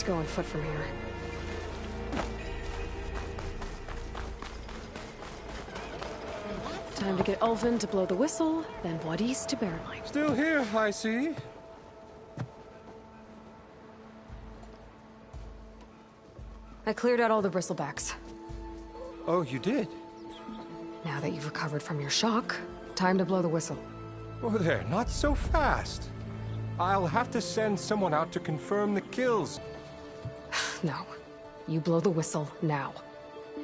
go on foot from here. Time to get Ulvin to blow the whistle, then Wadis to Bearline. Still here, I see. I cleared out all the bristlebacks. Oh, you did? Now that you've recovered from your shock, time to blow the whistle. Oh there, not so fast. I'll have to send someone out to confirm the kills. No. You blow the whistle now.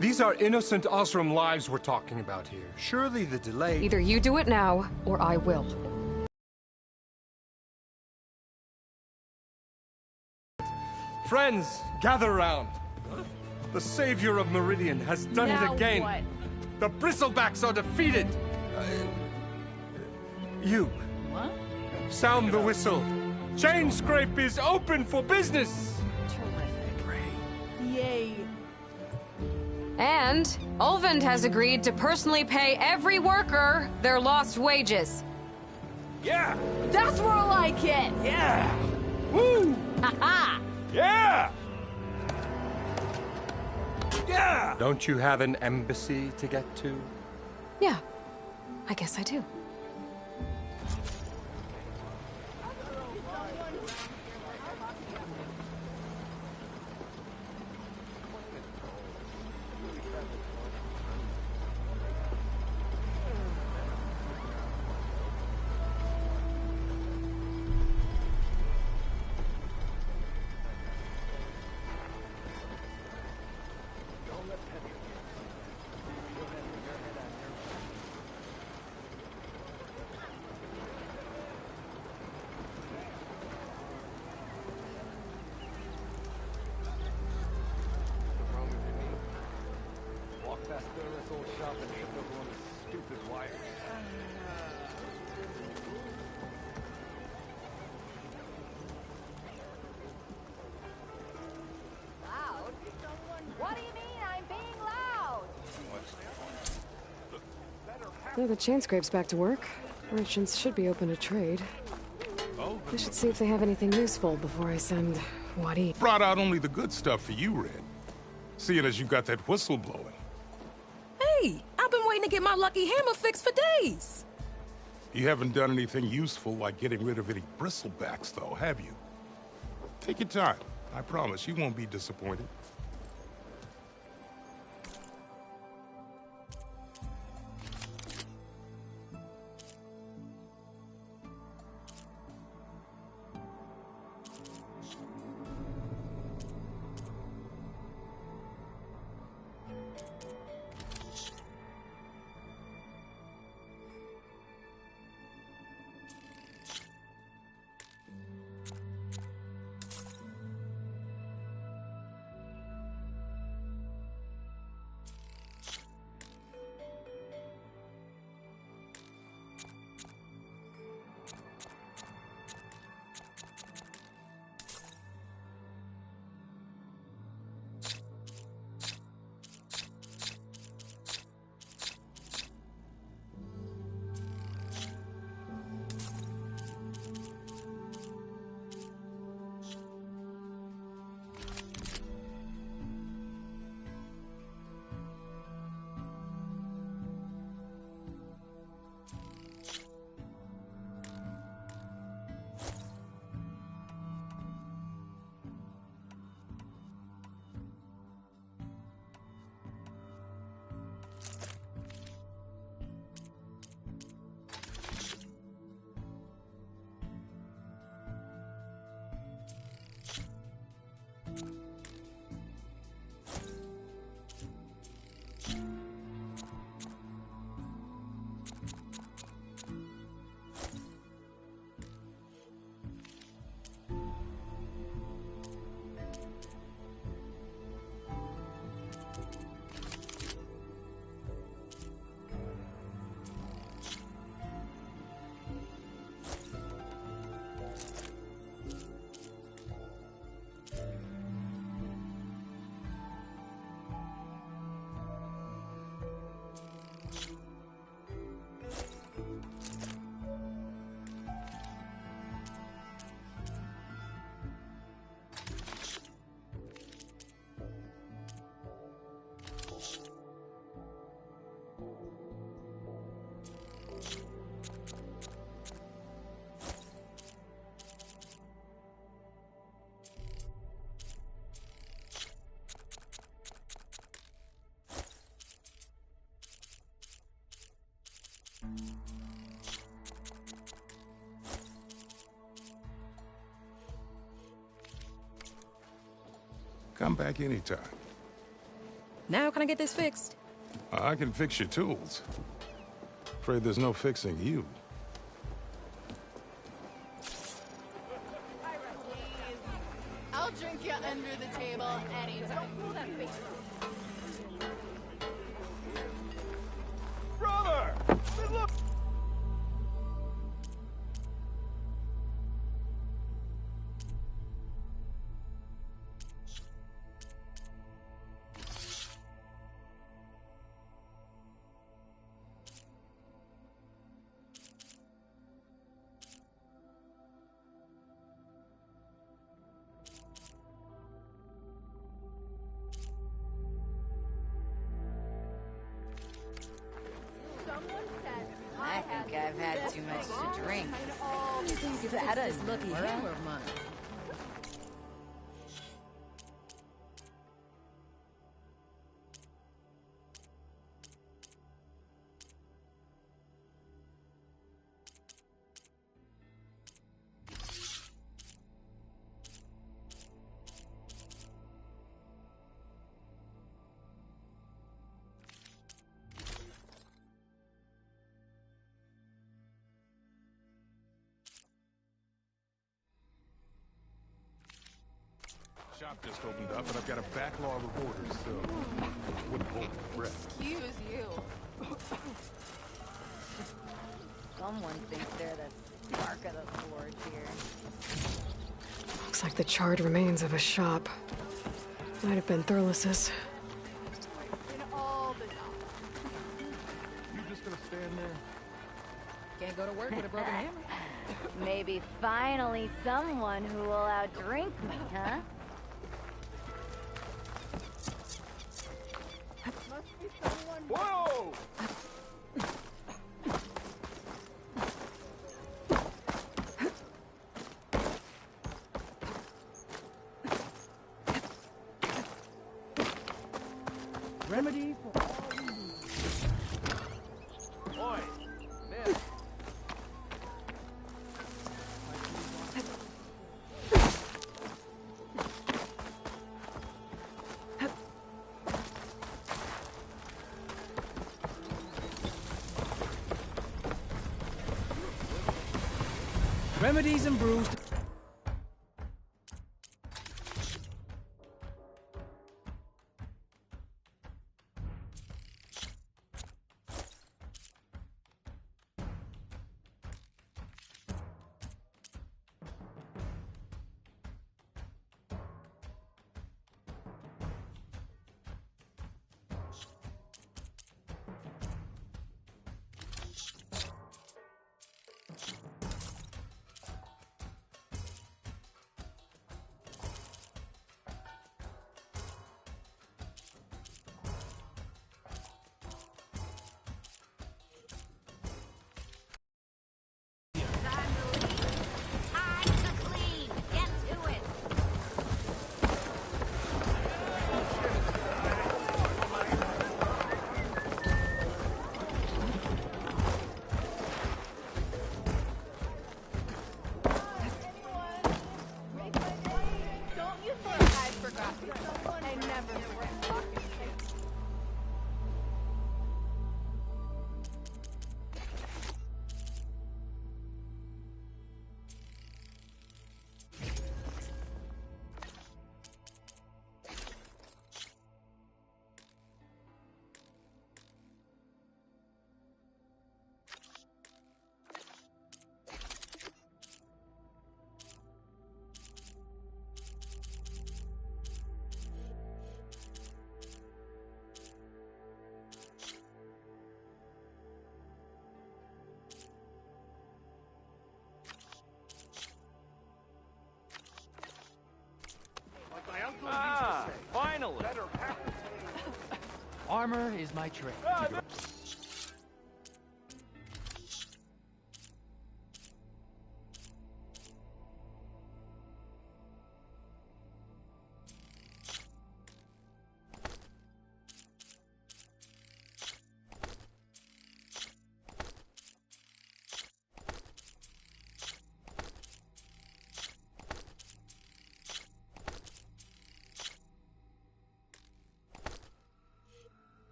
These are innocent Osram lives we're talking about here. Surely the delay... Either you do it now, or I will. Friends, gather around. The savior of Meridian has done it again. What? The Bristlebacks are defeated. You. What? Sound the whistle. Chainscrape is open for business. Terrific. Yay. And Ulvund has agreed to personally pay every worker their lost wages. Yeah. That's more like it! Yeah. Woo. Ha-ha! Yeah. Yeah. Don't you have an embassy to get to? Yeah, I guess I do. What do you mean I'm being loud? Now the Chainscrape's back to work. Merchants should be open to trade. I should see if they have anything useful before I send Wadi. Brought out only the good stuff for you, Red. Seeing as you got that whistle blowing. Hey, I've been waiting to get my lucky hammer fixed for days. You haven't done anything useful like getting rid of any bristlebacks, though, have you? Take your time. I promise you won't be disappointed. Come back anytime. Now can I get this fixed? I can fix your tools. Afraid there's no fixing you. I'll drink you under the table anytime. Don't pull that face. Brother! Look! I think I've had too much to drink. That is lucky hammer of mine. Shop just opened up, and I've got a backlog of orders, so wouldn't hold my breath. Excuse you. Someone thinks they're the spark of the forge here. Looks like the charred remains of a shop. Might have been Thurlis's. In all the knowledge. You just gonna stand there? Can't go to work with a broken hammer. Maybe finally someone who will outdrink me, huh? Must be someone. Whoa! Remedy for all wounds. Boy, man. Remedies and brews. Ah, finally! Armor is my trade.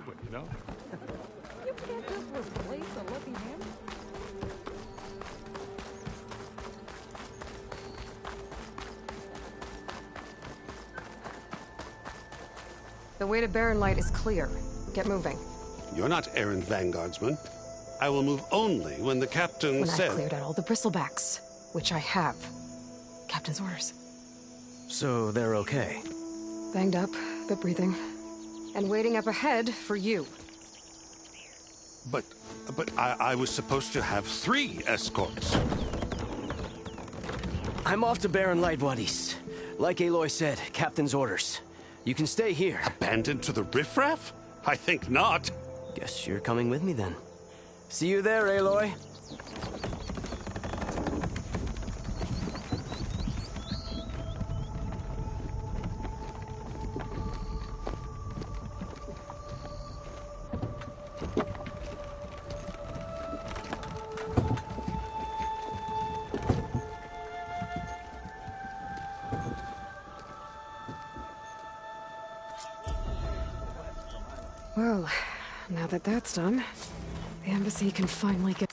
one, you know? You can't just replace a lucky hammer. The way to Barren Light is clear. Get moving. You're not errand vanguardsman. I will move only when the captain When says... I've cleared out all the bristlebacks, which I have. Captain's orders. So they're okay? Banged up, but breathing. And waiting up ahead for you. But I was supposed to have 3 escorts. I'm off to Barren Light, Wadis. Like Aloy said, Captain's orders. You can stay here. Abandoned to the riffraff? I think not. Guess you're coming with me then. See you there, Aloy. Well, now that that's done, the embassy can finally get...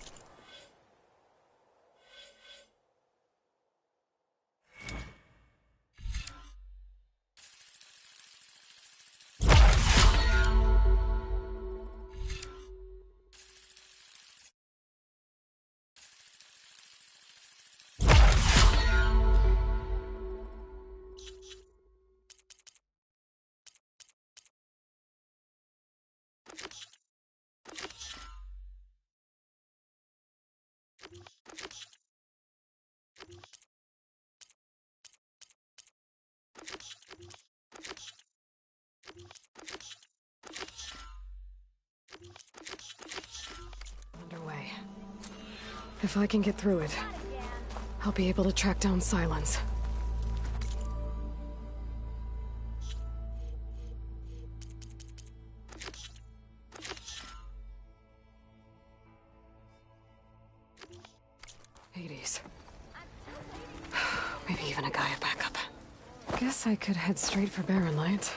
underway. If I can get through it, I'll be able to track down Sylens. Hades. Maybe even a Gaia backup. Guess I could head straight for Barren Light.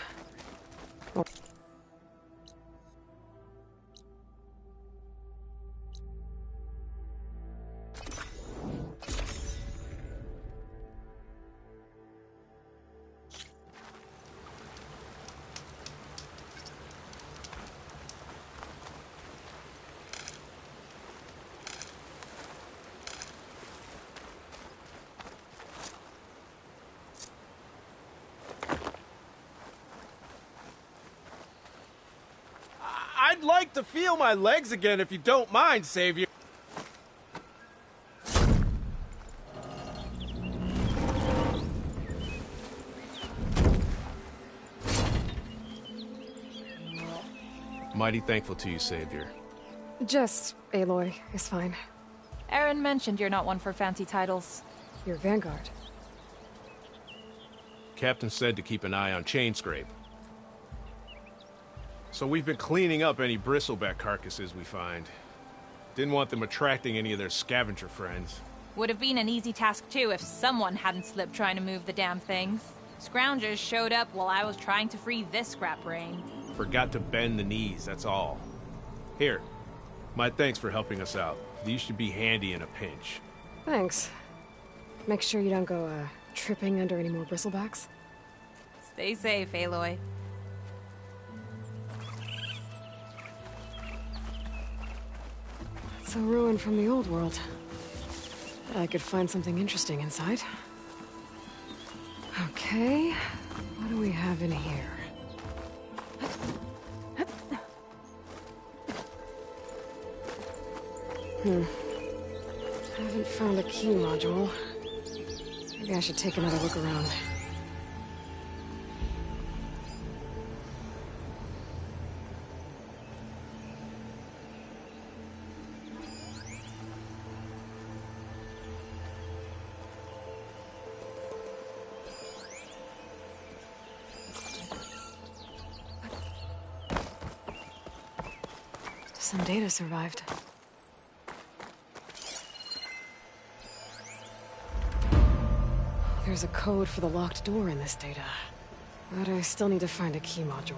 I'd like to feel my legs again if you don't mind, Savior. Mighty thankful to you, Savior. Just Aloy is fine. Aaron mentioned you're not one for fancy titles. Your vanguard. Captain said to keep an eye on Chainscrape. So we've been cleaning up any bristleback carcasses we find. Didn't want them attracting any of their scavenger friends. Would have been an easy task too if someone hadn't slipped trying to move the damn things. Scroungers showed up while I was trying to free this scrap brain. Forgot to bend the knees, that's all. Here, my thanks for helping us out. These should be handy in a pinch. Thanks. Make sure you don't go, tripping under any more bristlebacks. Stay safe, Aloy. It's a ruin from the old world. I could find something interesting inside. Okay, what do we have in here? Haven't found a key module. Maybe I should take another look around. Some data survived. There's a code for the locked door in this data. But I still need to find a key module.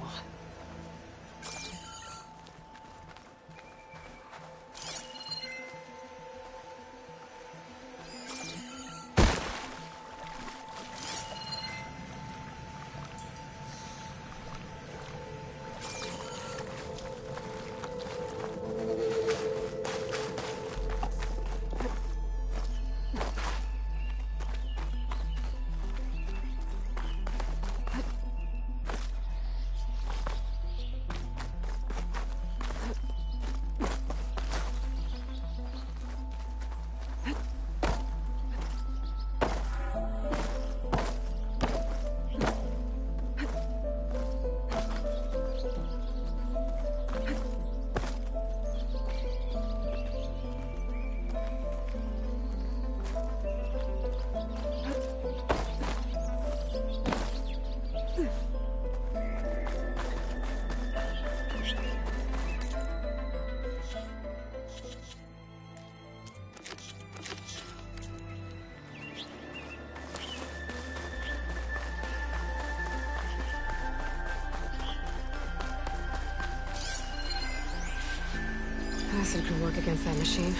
Acid can work against that machine.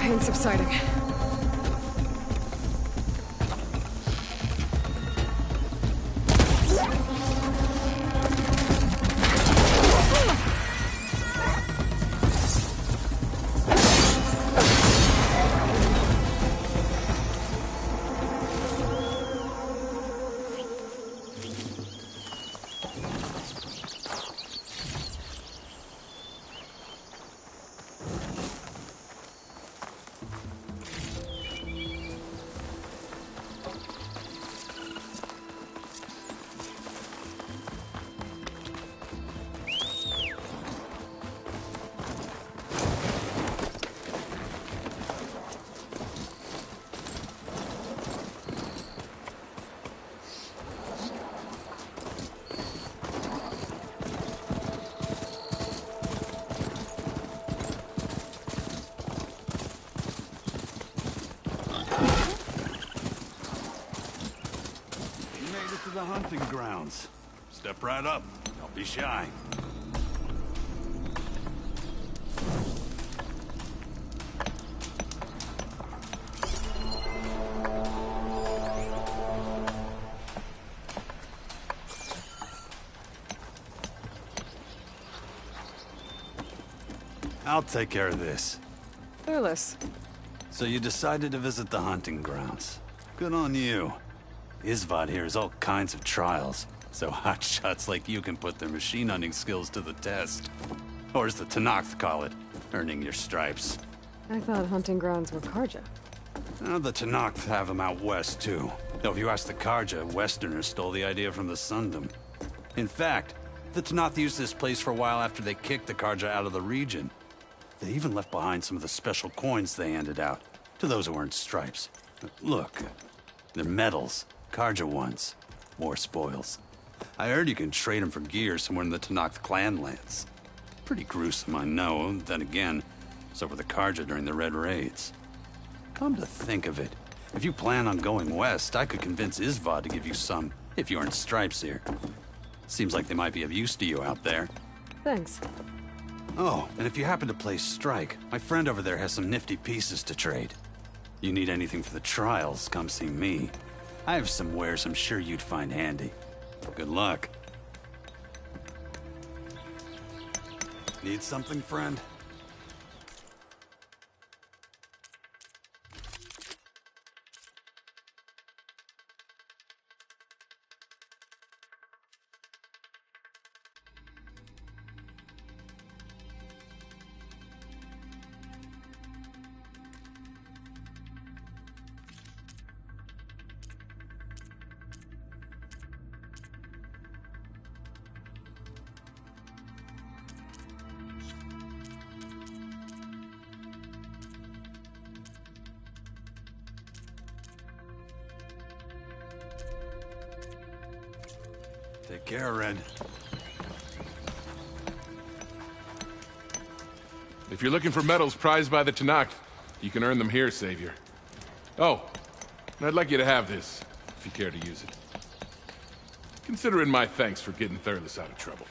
Pain subsiding. To the hunting grounds. Step right up. Don't be shy. I'll take care of this. Thurles. So you decided to visit the hunting grounds. Good on you. Isvad here has all kinds of trials, so hotshots like you can put their machine hunting skills to the test. Or as the Tenakth call it, earning your stripes. I thought hunting grounds were Karja. Now, the Tenakth have them out west, too. Though if you ask the Karja, Westerners stole the idea from the Sundom. In fact, the Tenakth used this place for a while after they kicked the Karja out of the region. They even left behind some of the special coins they handed out, to those who earned stripes. Look, they're medals. Karja ones. More spoils. I heard you can trade them for gear somewhere in the Tenakth clan lands. Pretty gruesome, I know. Then again, so were the Karja during the Red Raids. Come to think of it, if you plan on going west, I could convince Isvad to give you some, if you earn stripes here. Seems like they might be of use to you out there. Thanks. Oh, and if you happen to play Strike, my friend over there has some nifty pieces to trade. You need anything for the trials, come see me. I have some wares I'm sure you'd find handy. Good luck. Need something, friend? Take care, Red. If you're looking for medals prized by the Tenakth, you can earn them here, Savior. Oh, and I'd like you to have this, if you care to use it. Consider it my thanks for getting Thurles out of trouble.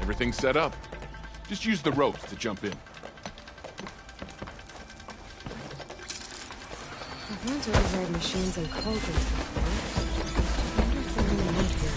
Everything's set up. Just use the ropes to jump in. I've learned to override machines and cauldrons before. I wonder if they're in the here.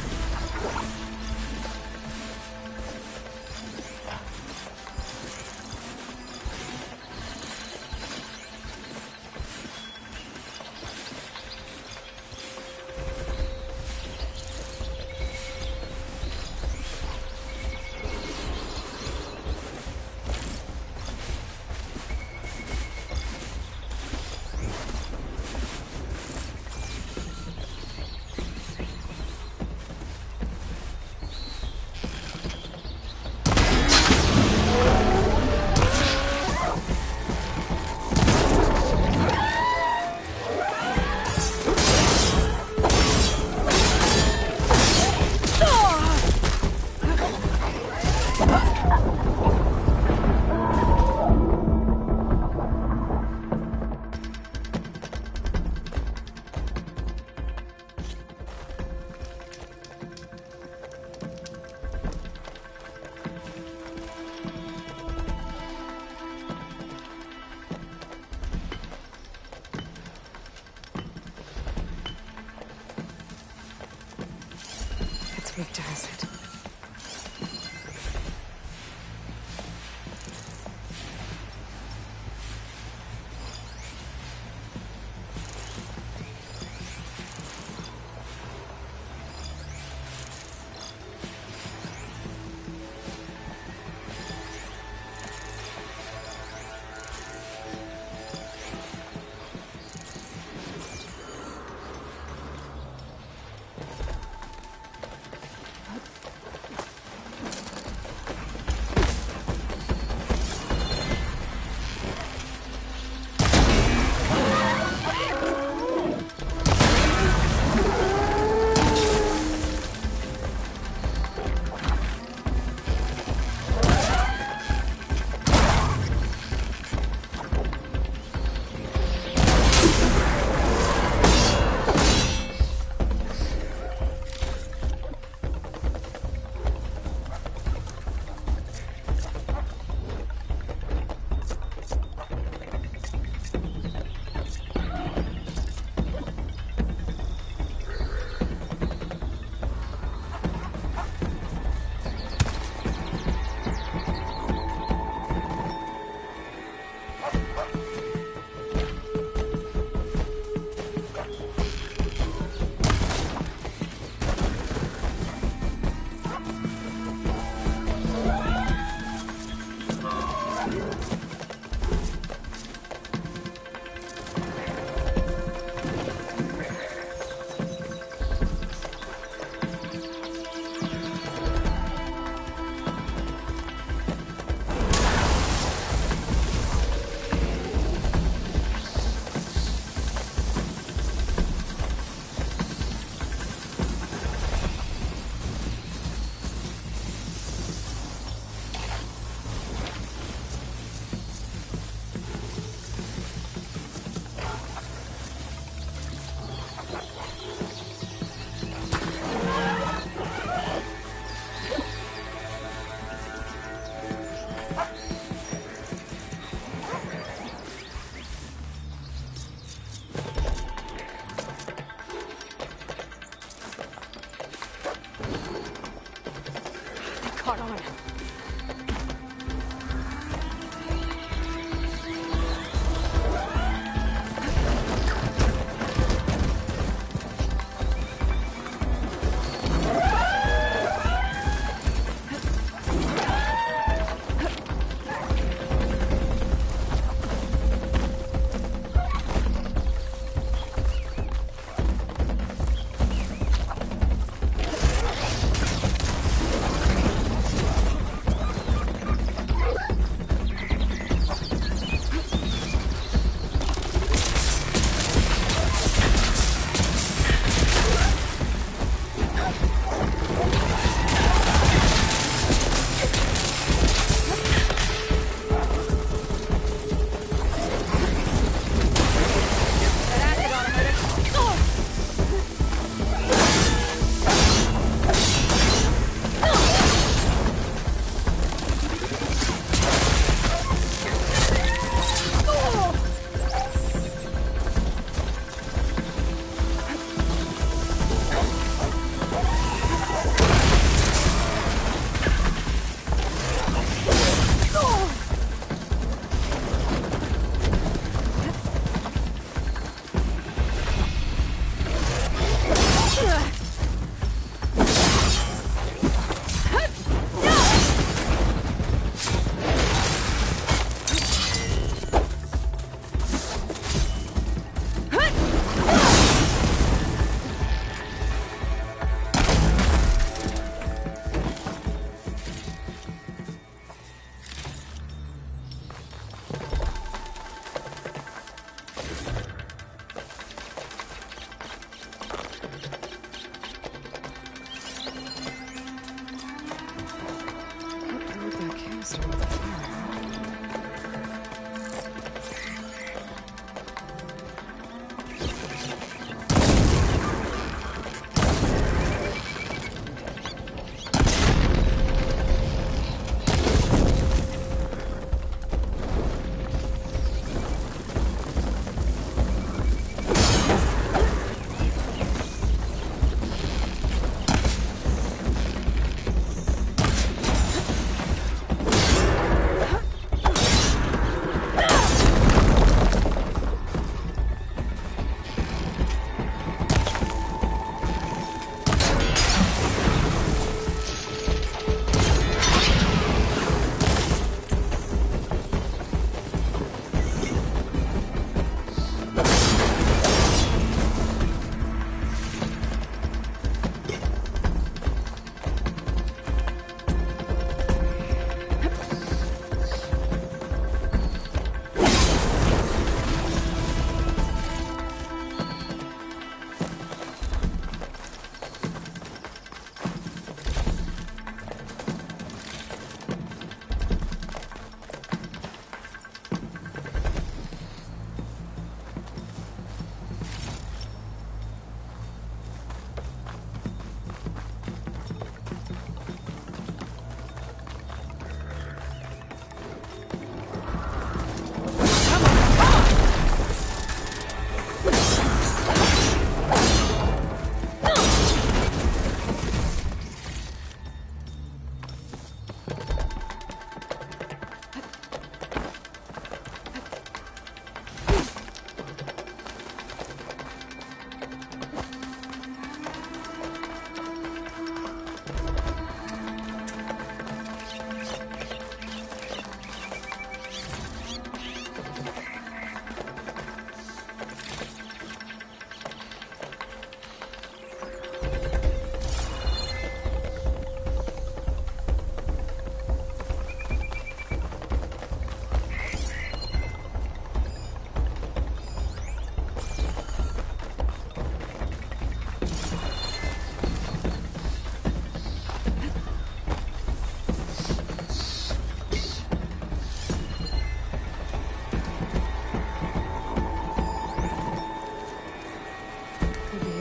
It's weak to acid.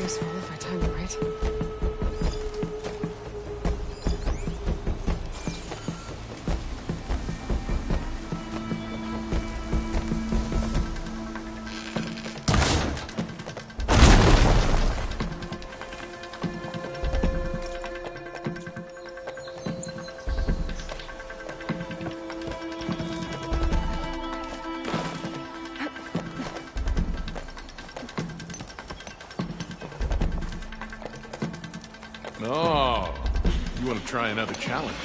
useful if I time it right. Oh, you want to try another challenge?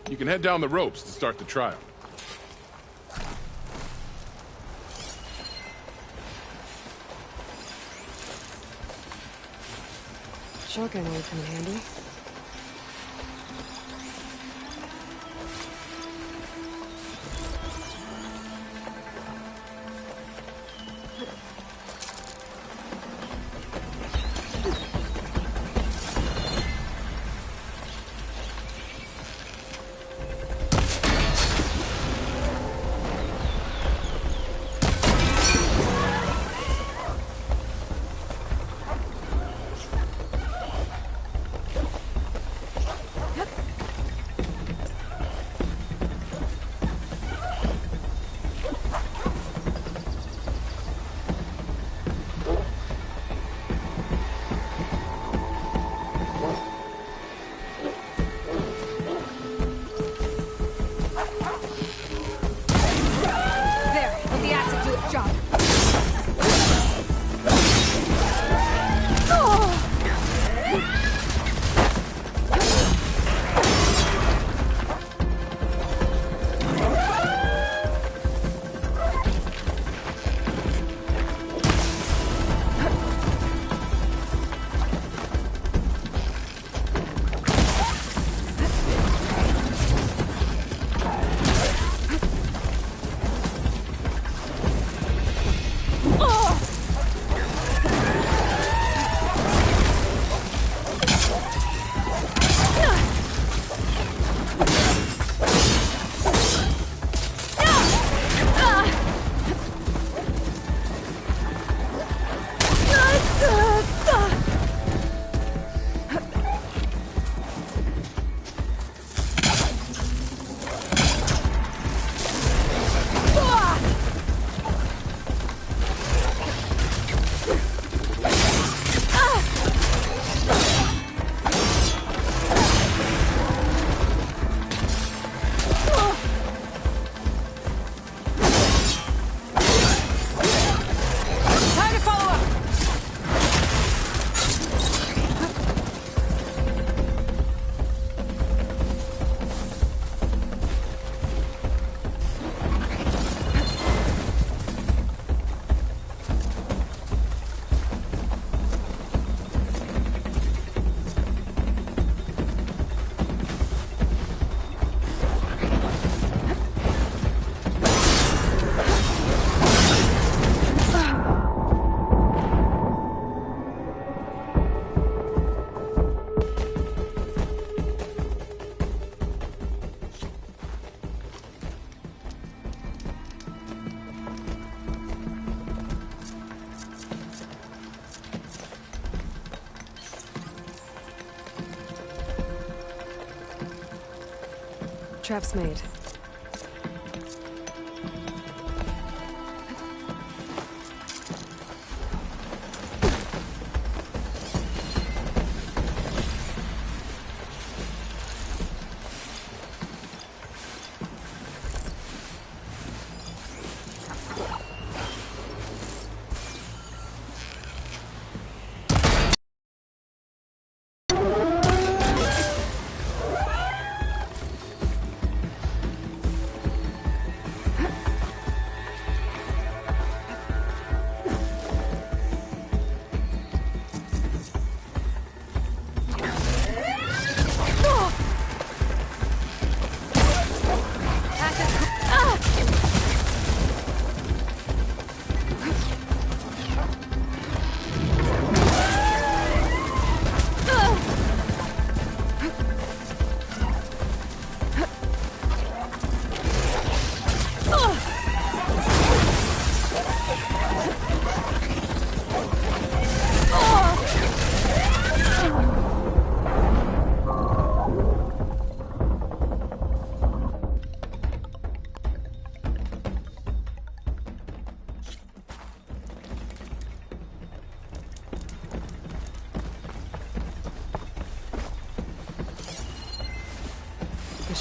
You can head down the ropes to start the trial. Shotgun would come in handy. Trap's made.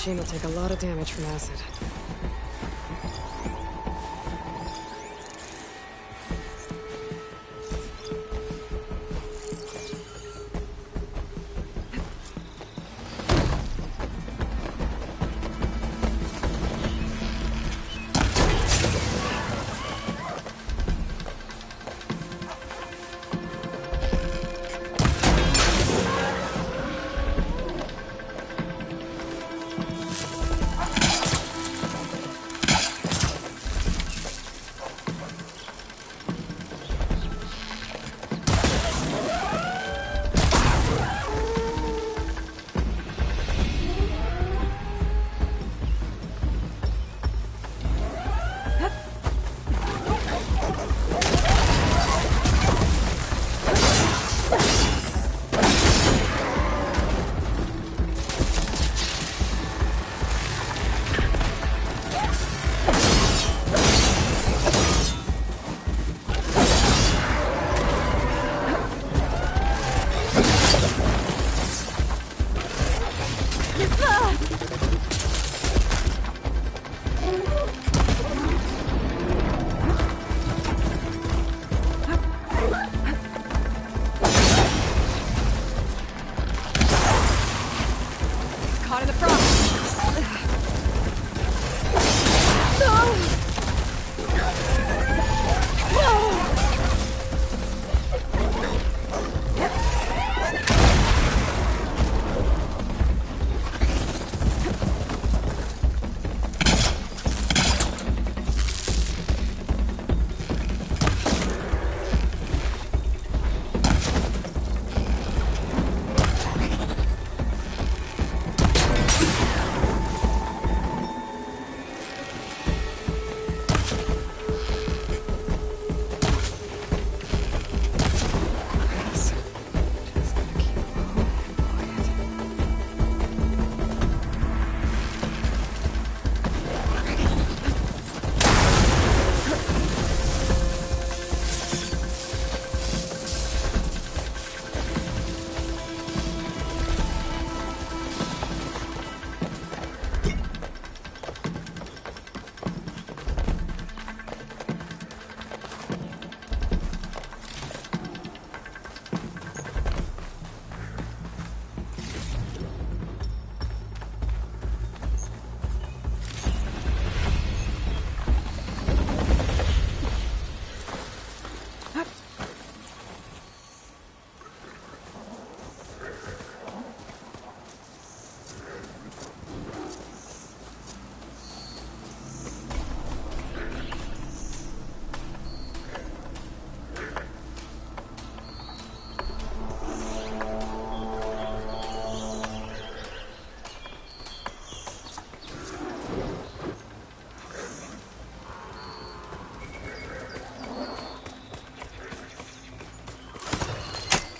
machine will take a lot of damage from acid.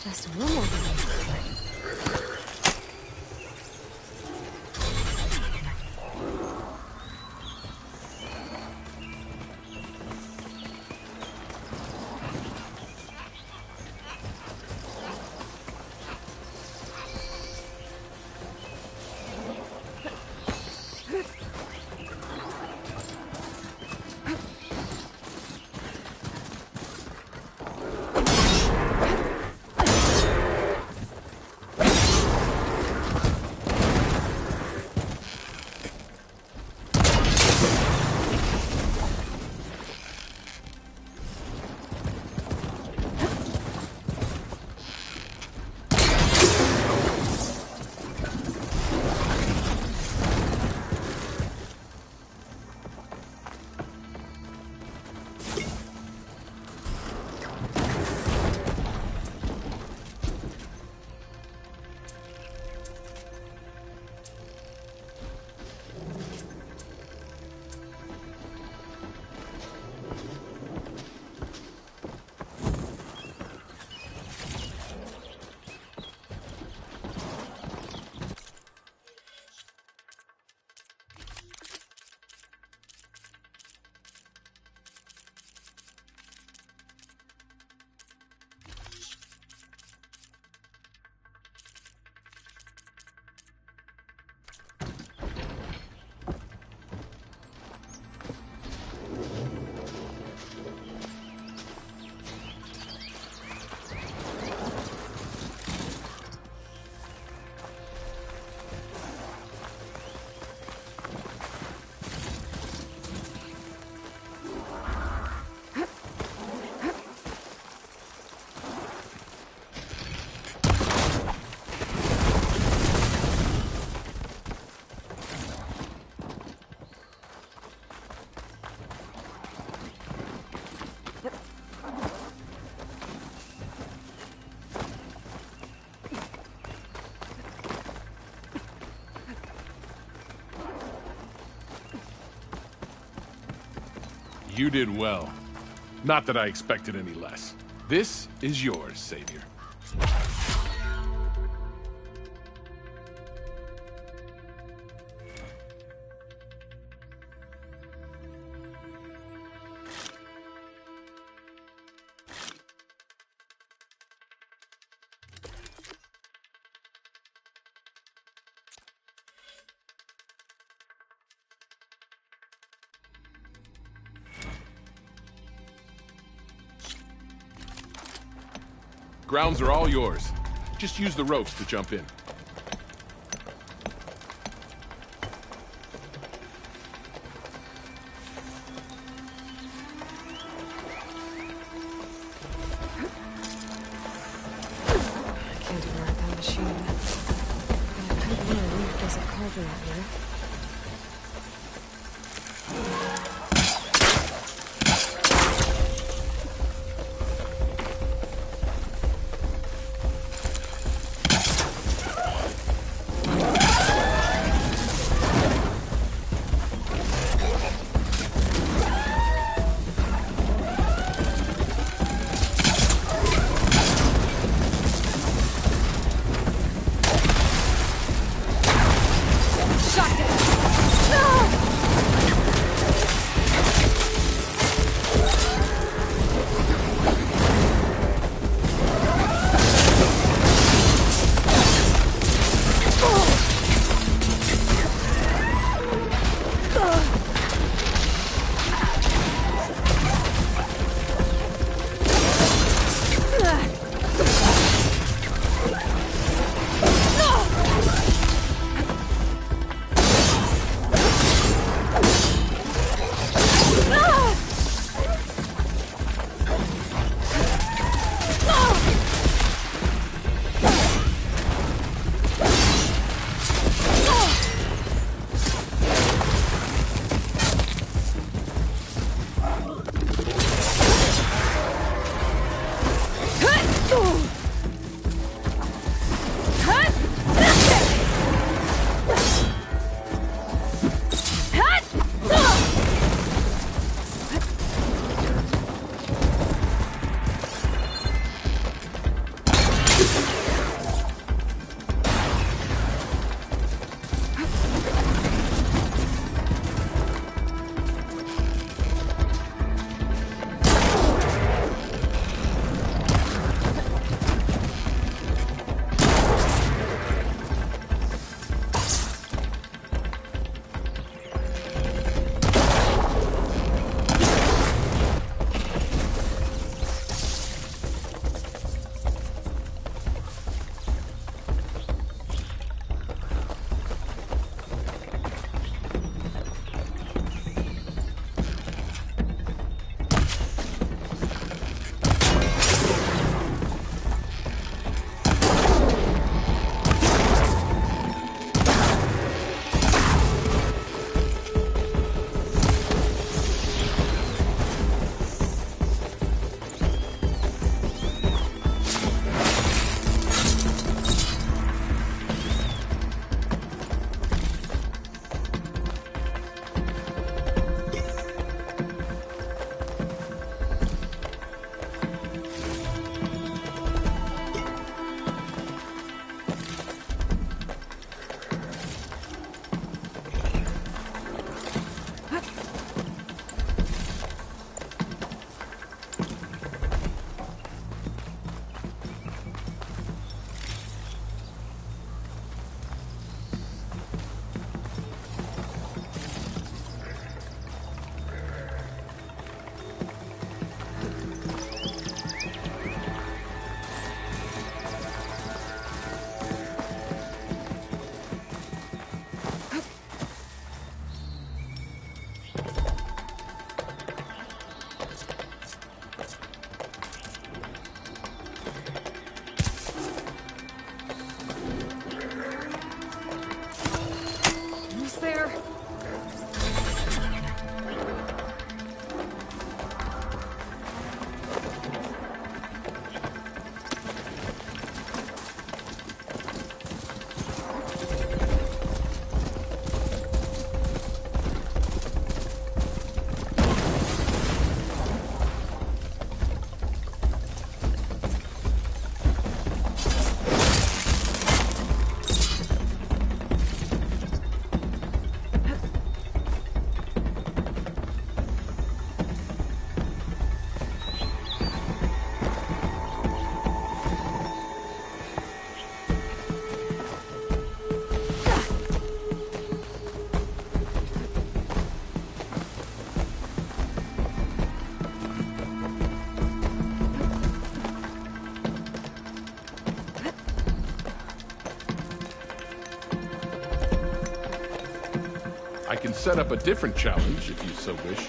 Just one more thing. You did well. Not that I expected any less. This is yours, Savior. Grounds are all yours. Just use the ropes to jump in. I can't ignore that machine. But I could learn if there's a carver out here. Shotgun! can set up a different challenge if you so wish.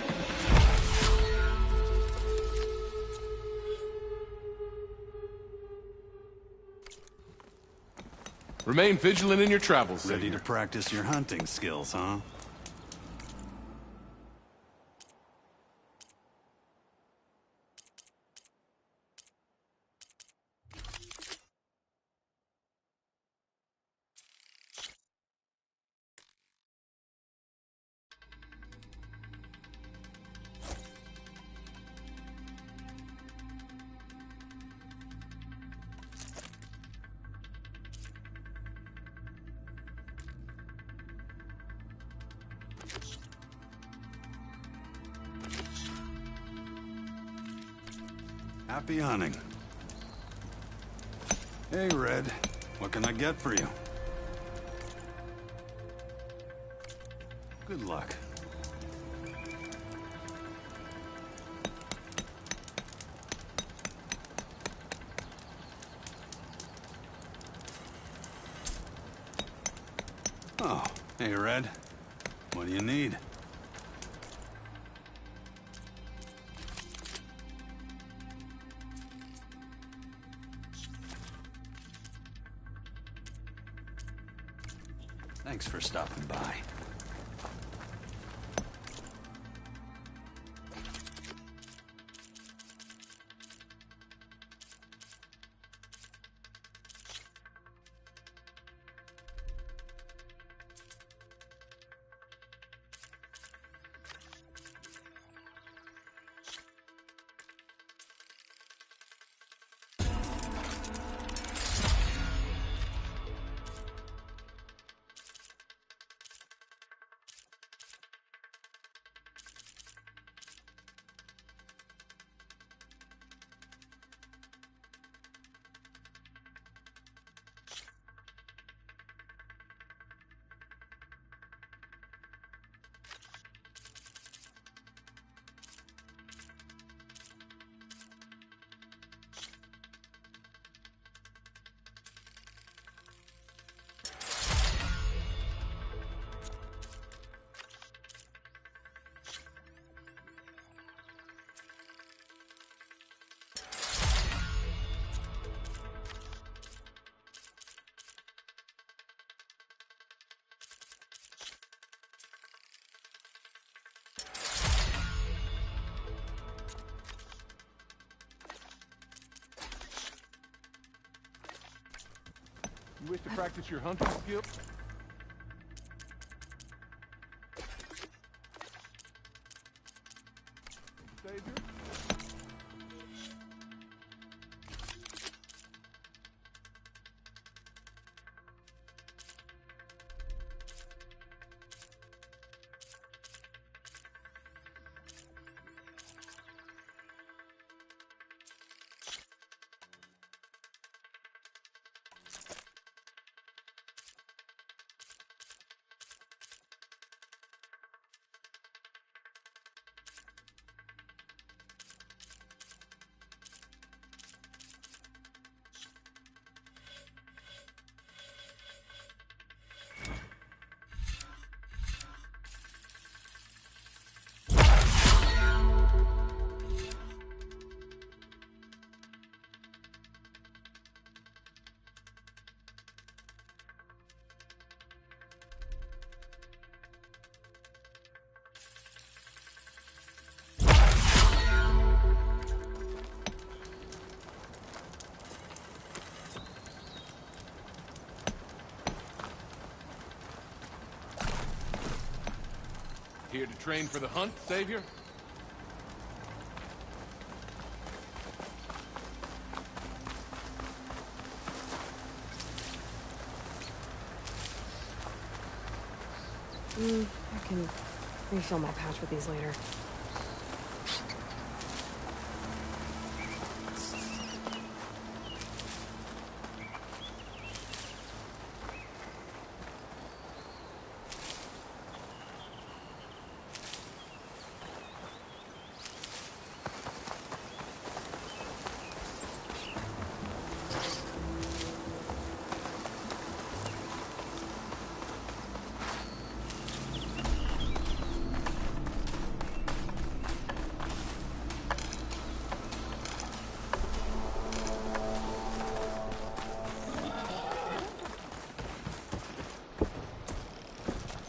Remain vigilant in your travels, Ready Savior. to practice your hunting skills, huh? Happy hunting. Hey, Red. What can I get for you? Good luck. Oh, hey, Red. What do you need? Thanks for stopping by. You wish to practice your hunting skill? Savior? Here to train for the hunt, Savior? I can refill my pouch with these later.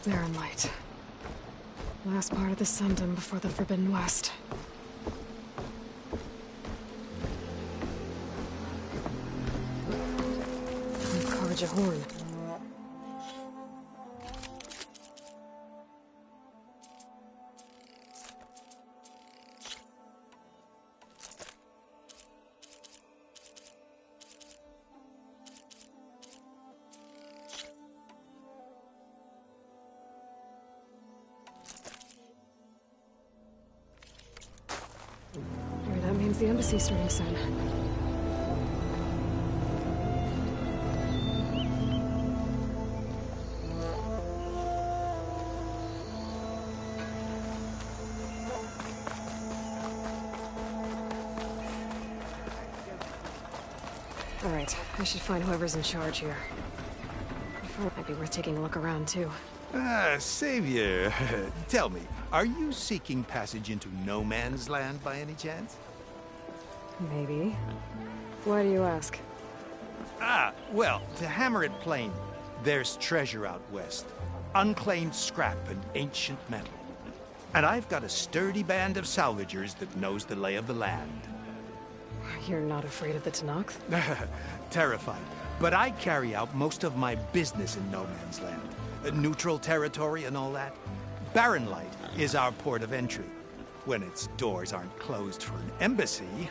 Barren Light. Last part of the Sundom before the Forbidden West. Carja Horn. That means the embassy's starting soon. Alright, I should find whoever's in charge here. Might be worth taking a look around, too. Savior, tell me, are you seeking passage into no man's land by any chance? Maybe. Why do you ask? Well, to hammer it plain, there's treasure out west. Unclaimed scrap and ancient metal. And I've got a sturdy band of salvagers that knows the lay of the land. You're not afraid of the Tenakth? Terrified. But I carry out most of my business in no man's land. Neutral territory and all that. Barren Light is our port of entry. When its doors aren't closed for an embassy.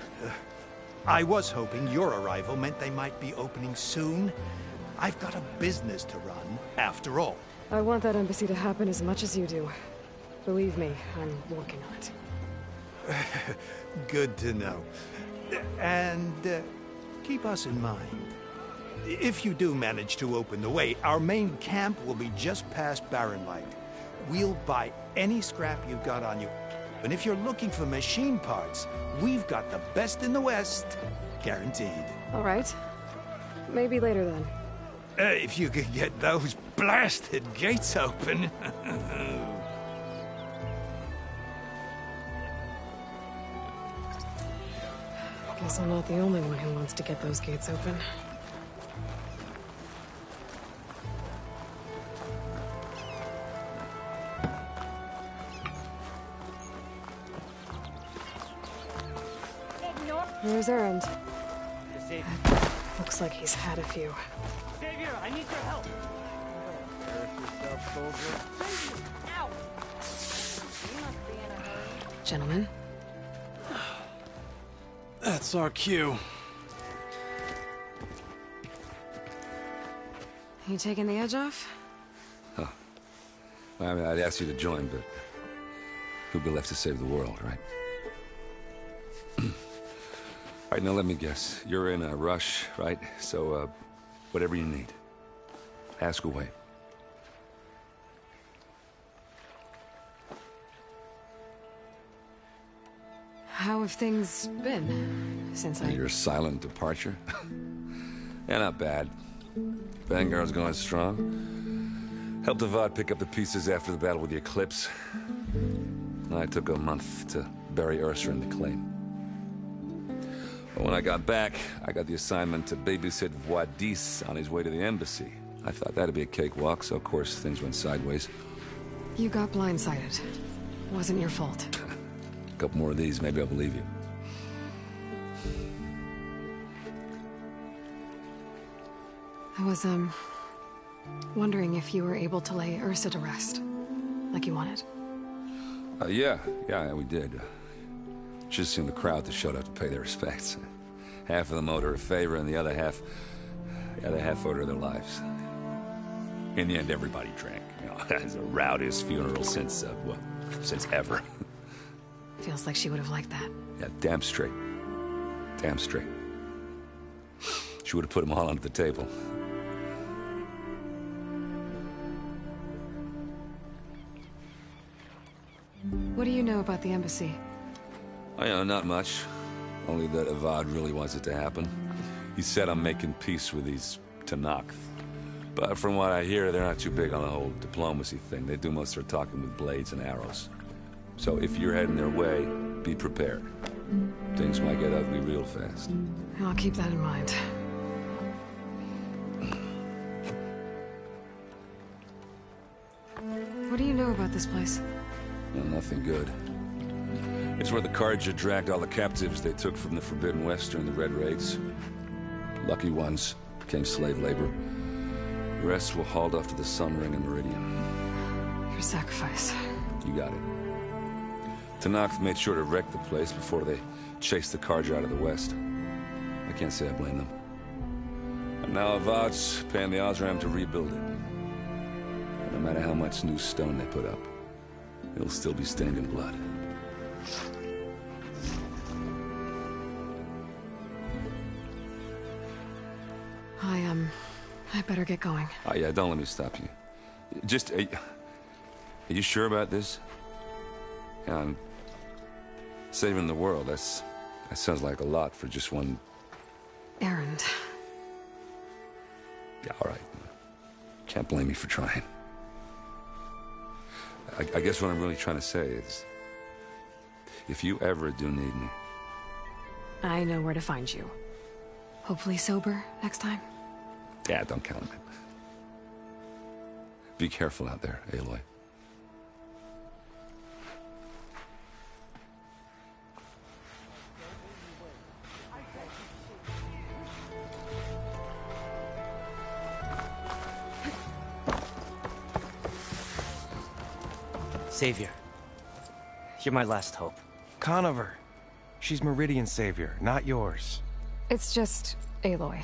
I was hoping your arrival meant they might be opening soon. I've got a business to run, after all. I want that embassy to happen as much as you do. Believe me, I'm working on it. Good to know. And keep us in mind. If you do manage to open the way, our main camp will be just past Barren Light. We'll buy any scrap you've got on you. And if you're looking for machine parts, we've got the best in the West. Guaranteed. All right. Maybe later then. If you could get those blasted gates open. Guess I'm not the only one who wants to get those gates open. Where's Erend? Looks like he's had a few. Savior, I need your help. Ow! You must be in a hurry. Gentlemen? That's our cue. You taking the edge off? Huh. I mean, I'd ask you to join, but who'd be left to save the world, right? All right, now let me guess. You're in a rush, right? So, whatever you need, ask away. How have things been since Your silent departure? Yeah, not bad. Vanguard's going strong. Helped Avad pick up the pieces after the battle with the Eclipse. I took a month to bury Ursa in the claim. But when I got back, I got the assignment to babysit Wadis on his way to the embassy. I thought that'd be a cakewalk, so of course things went sideways. You got blindsided. Wasn't your fault. A couple more of these, maybe I'll believe you. I was, wondering if you were able to lay Ursa to rest, like you wanted. Yeah, we did. Just seen the crowd that showed up to pay their respects. Half of them owed her a favor, and the other half owed her their lives. In the end, everybody drank. You know, it's the rowdiest funeral since ever. Feels like she would have liked that. Yeah, damn straight. Damn straight. She would have put them all under the table. What do you know about the embassy? I know, not much. Only that Avad really wants it to happen. He said I'm making peace with these Tenakth. But from what I hear, they're not too big on the whole diplomacy thing. They do most of their talking with blades and arrows. So if you're heading their way, be prepared. Things might get ugly real fast. I'll keep that in mind. What do you know about this place? Well, nothing good. It's where the Carja dragged all the captives they took from the Forbidden West during the Red Raids. Lucky ones became slave labor. The rest were hauled off to the Sun Ring and Meridian. Your sacrifice. You got it. Tenakth made sure to wreck the place before they chased the Carja out of the West. I can't say I blame them. And now Avad's paying the Osram to rebuild it. And no matter how much new stone they put up, it'll still be stained in blood. I better get going. Oh yeah, don't let me stop you. Just, are you sure about this? Yeah, I'm saving the world. That sounds like a lot for just one... errand. Yeah, all right. Can't blame me for trying. I guess what I'm really trying to say is, if you ever do need me... I know where to find you. Hopefully sober next time. Yeah, don't count on it. Be careful out there, Aloy. Savior, you're my last hope. Conover. She's Meridian's savior, not yours. It's just Aloy.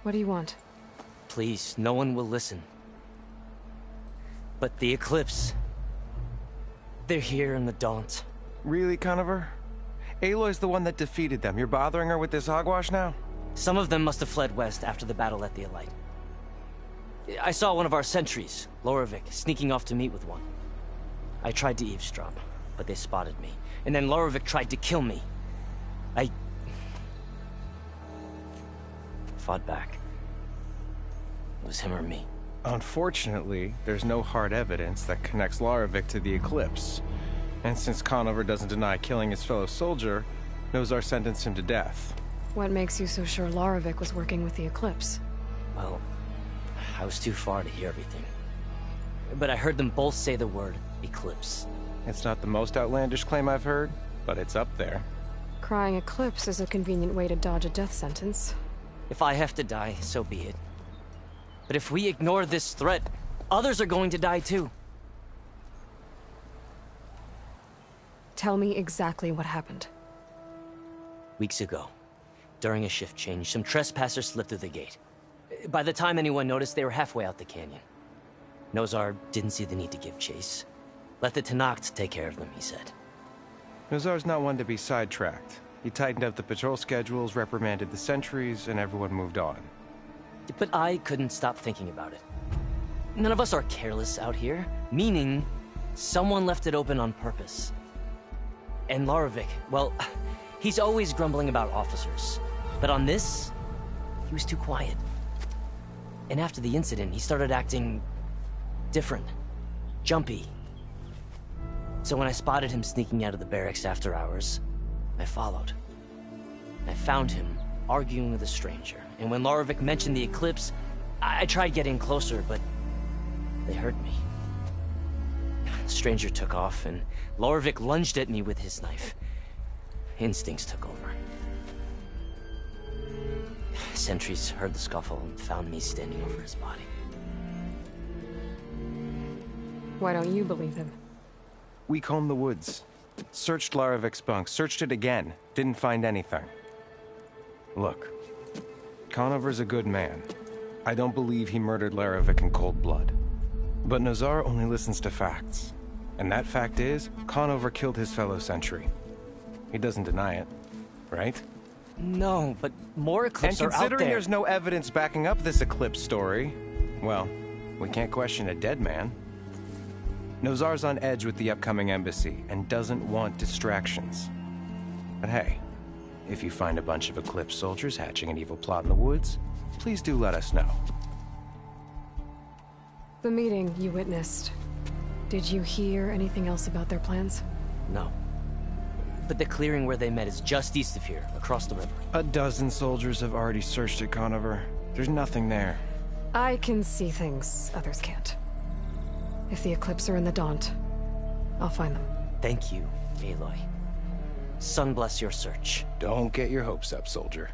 What do you want? Please, no one will listen. But the Eclipse... they're here in the Daunt. Really, Conover? Aloy's the one that defeated them. You're bothering her with this hogwash now? Some of them must have fled west after the battle at the Elite. I saw one of our sentries, Lorevic, sneaking off to meet with one. I tried to eavesdrop, but they spotted me. And then Lorevic tried to kill me. I fought back. It was him or me. Unfortunately, there's no hard evidence that connects Lorevic to the Eclipse. And since Conover doesn't deny killing his fellow soldier, Nozar sentenced him to death. What makes you so sure Lorevic was working with the Eclipse? Well, I was too far to hear everything. But I heard them both say the word Eclipse. It's not the most outlandish claim I've heard, but it's up there. Crying Eclipse is a convenient way to dodge a death sentence. If I have to die, so be it. But if we ignore this threat, others are going to die too. Tell me exactly what happened. Weeks ago, during a shift change, some trespassers slipped through the gate. By the time anyone noticed, they were halfway out the canyon. Nozar didn't see the need to give chase. Let the Tenakth take care of them, he said. Nozar's not one to be sidetracked. He tightened up the patrol schedules, reprimanded the sentries, and everyone moved on. But I couldn't stop thinking about it. None of us are careless out here, meaning someone left it open on purpose. And Lorevic, well, he's always grumbling about officers. But on this, he was too quiet. And after the incident, he started acting different, jumpy. So when I spotted him sneaking out of the barracks after hours, I followed. I found him arguing with a stranger, and when Lorevic mentioned the Eclipse, I tried getting closer, but they heard me. The stranger took off, and Lorevic lunged at me with his knife. Instincts took over. Sentries heard the scuffle and found me standing over his body. Why don't you believe him? We combed the woods. Searched Larevic's bunk, searched it again. Didn't find anything. Look, Conover's a good man. I don't believe he murdered Larevic in cold blood. But Nozar only listens to facts. And that fact is, Conover killed his fellow sentry. He doesn't deny it, right? No, but more Eclipse are out there. And considering there's no evidence backing up this Eclipse story, well, we can't question a dead man. Nozar's on edge with the upcoming embassy and doesn't want distractions. But hey, if you find a bunch of Eclipse soldiers hatching an evil plot in the woods, please do let us know. The meeting you witnessed. Did you hear anything else about their plans? No. But the clearing where they met is just east of here, across the river. A dozen soldiers have already searched it, Conover. There's nothing there. I can see things others can't. If the Eclipse are in the Daunt, I'll find them. Thank you, Aloy. Sun bless your search. Don't get your hopes up, soldier.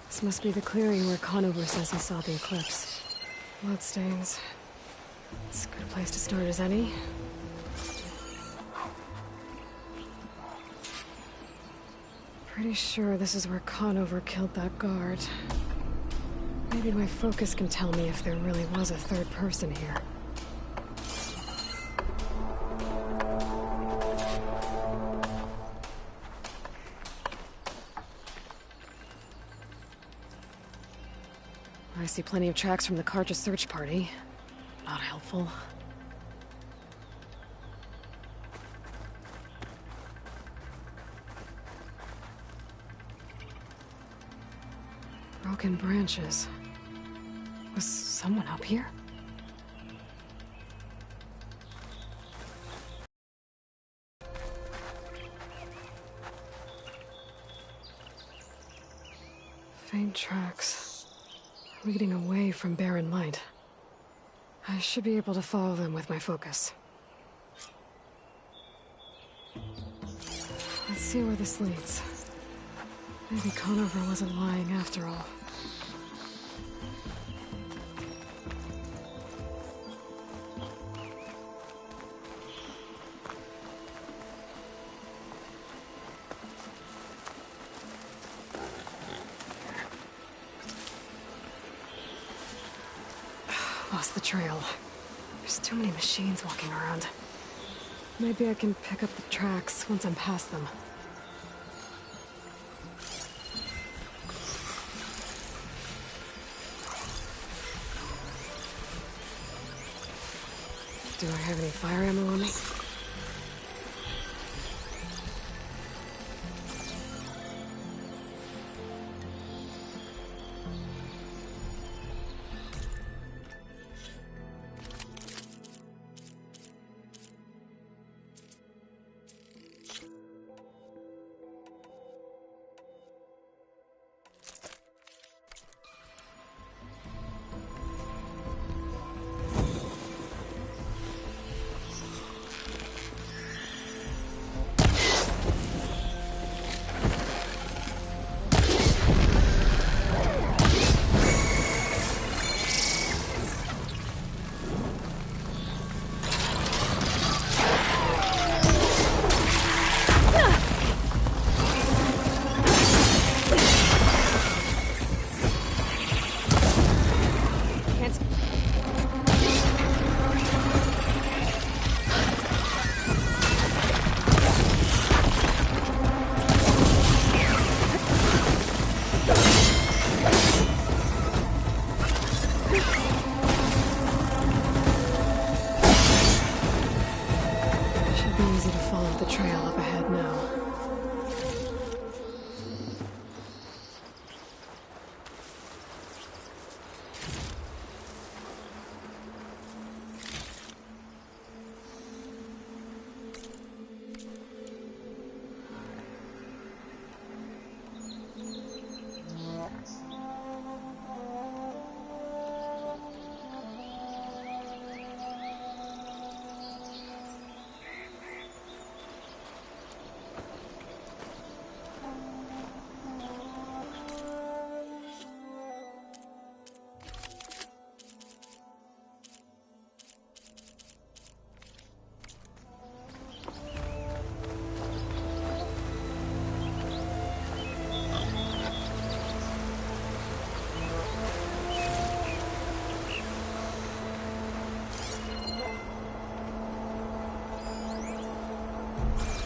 This must be the clearing where Conover says he saw the Eclipse. Bloodstains. It's as good a place to start as any. Pretty sure this is where Conover killed that guard. Maybe my focus can tell me if there really was a third person here. I see plenty of tracks from the Carja search party. Not helpful. Broken branches. Was someone up here? Faint tracks. Leading away from Barren Light. I should be able to follow them with my focus. Let's see where this leads. Maybe Conover wasn't lying after all. Lost the trail. There's too many machines walking around. Maybe I can pick up the tracks once I'm past them. Do I have any fire ammo on me?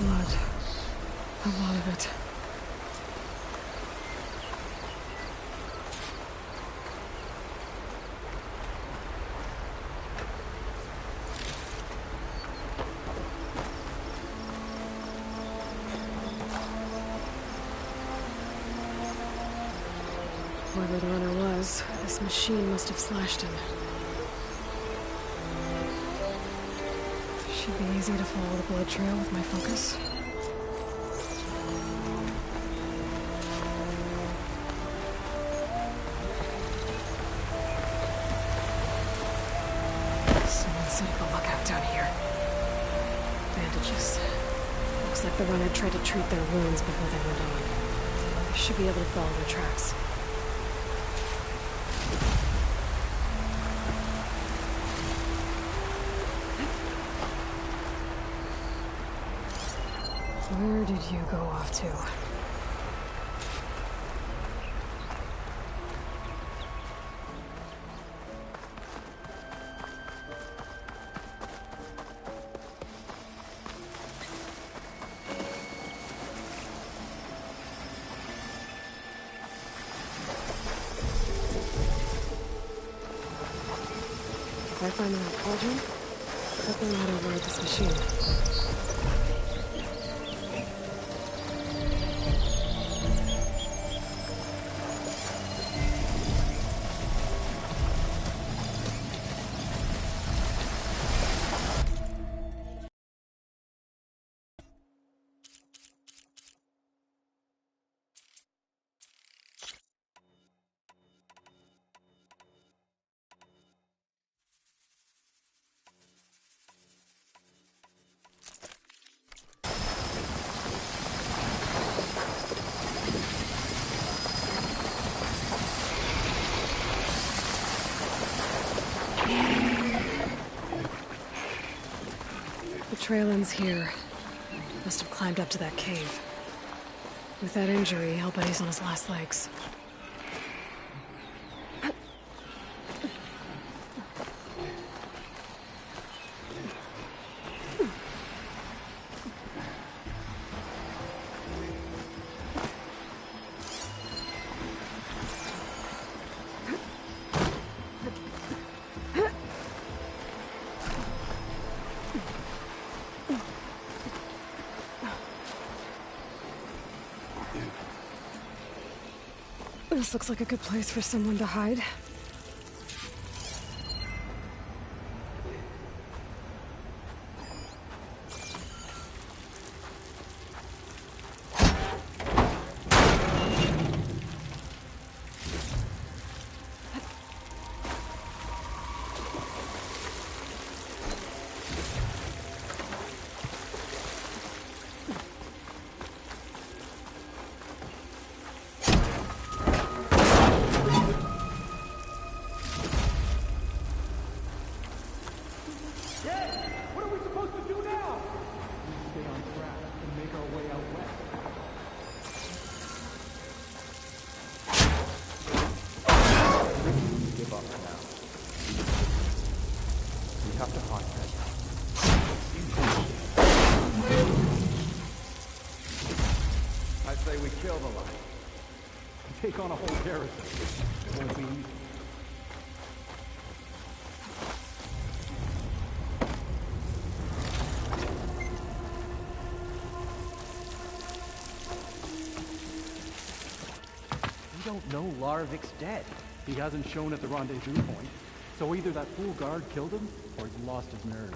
Blood. A lot of it. Whoever the runner was, this machine must have slashed him. Should be easy to follow the blood trail with my focus. Someone set up a lookout down here. Bandages. Looks like the runner tried to treat their wounds before they went on. I should be able to follow their tracks. Where did you go off to? If I find the right cauldron, I'll learn how to override this machine. The trail ends here. Must have climbed up to that cave. With that injury, I'll bet he's on his last legs. This looks like a good place for someone to hide. Kill the line. Take on a whole garrison. It won't be easy. We don't know Larovik's dead. He hasn't shown at the rendezvous point. So either that fool guard killed him, or he lost his nerve.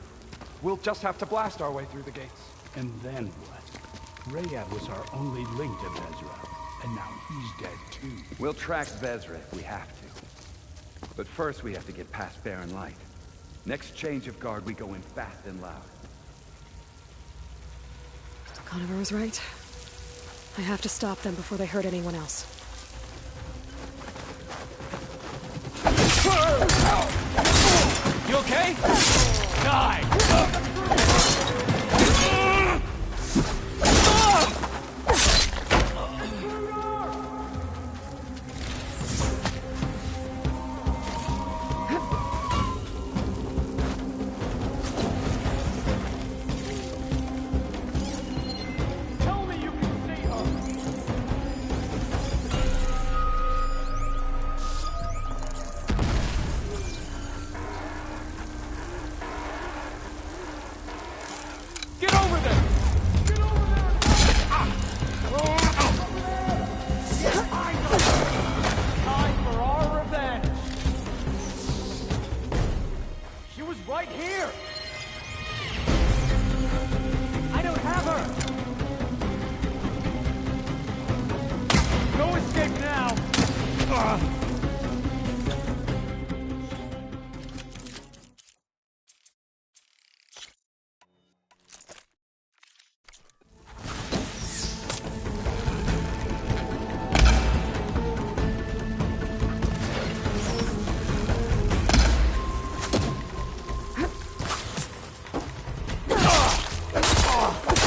We'll just have to blast our way through the gates. And then what? Rayad was our only link to Vezra, and now he's dead too. We'll track Vezra if we have to. But first we have to get past Barren Light. Next change of guard, we go in fast and loud. Conover was right. I have to stop them before they hurt anyone else. You okay? Die! right here! I don't have her! No escape now!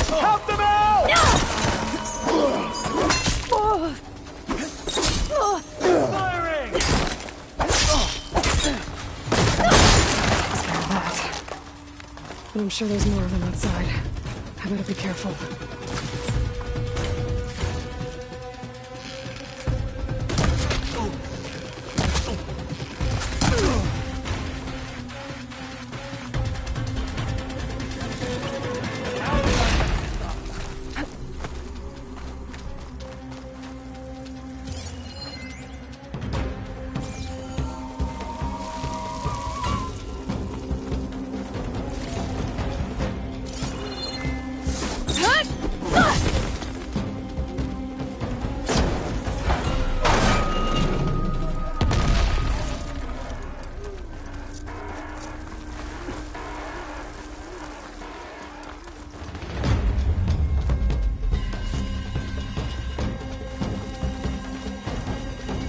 Help them out! Firing! Scared of that. But I'm sure there's more of them outside. I better be careful.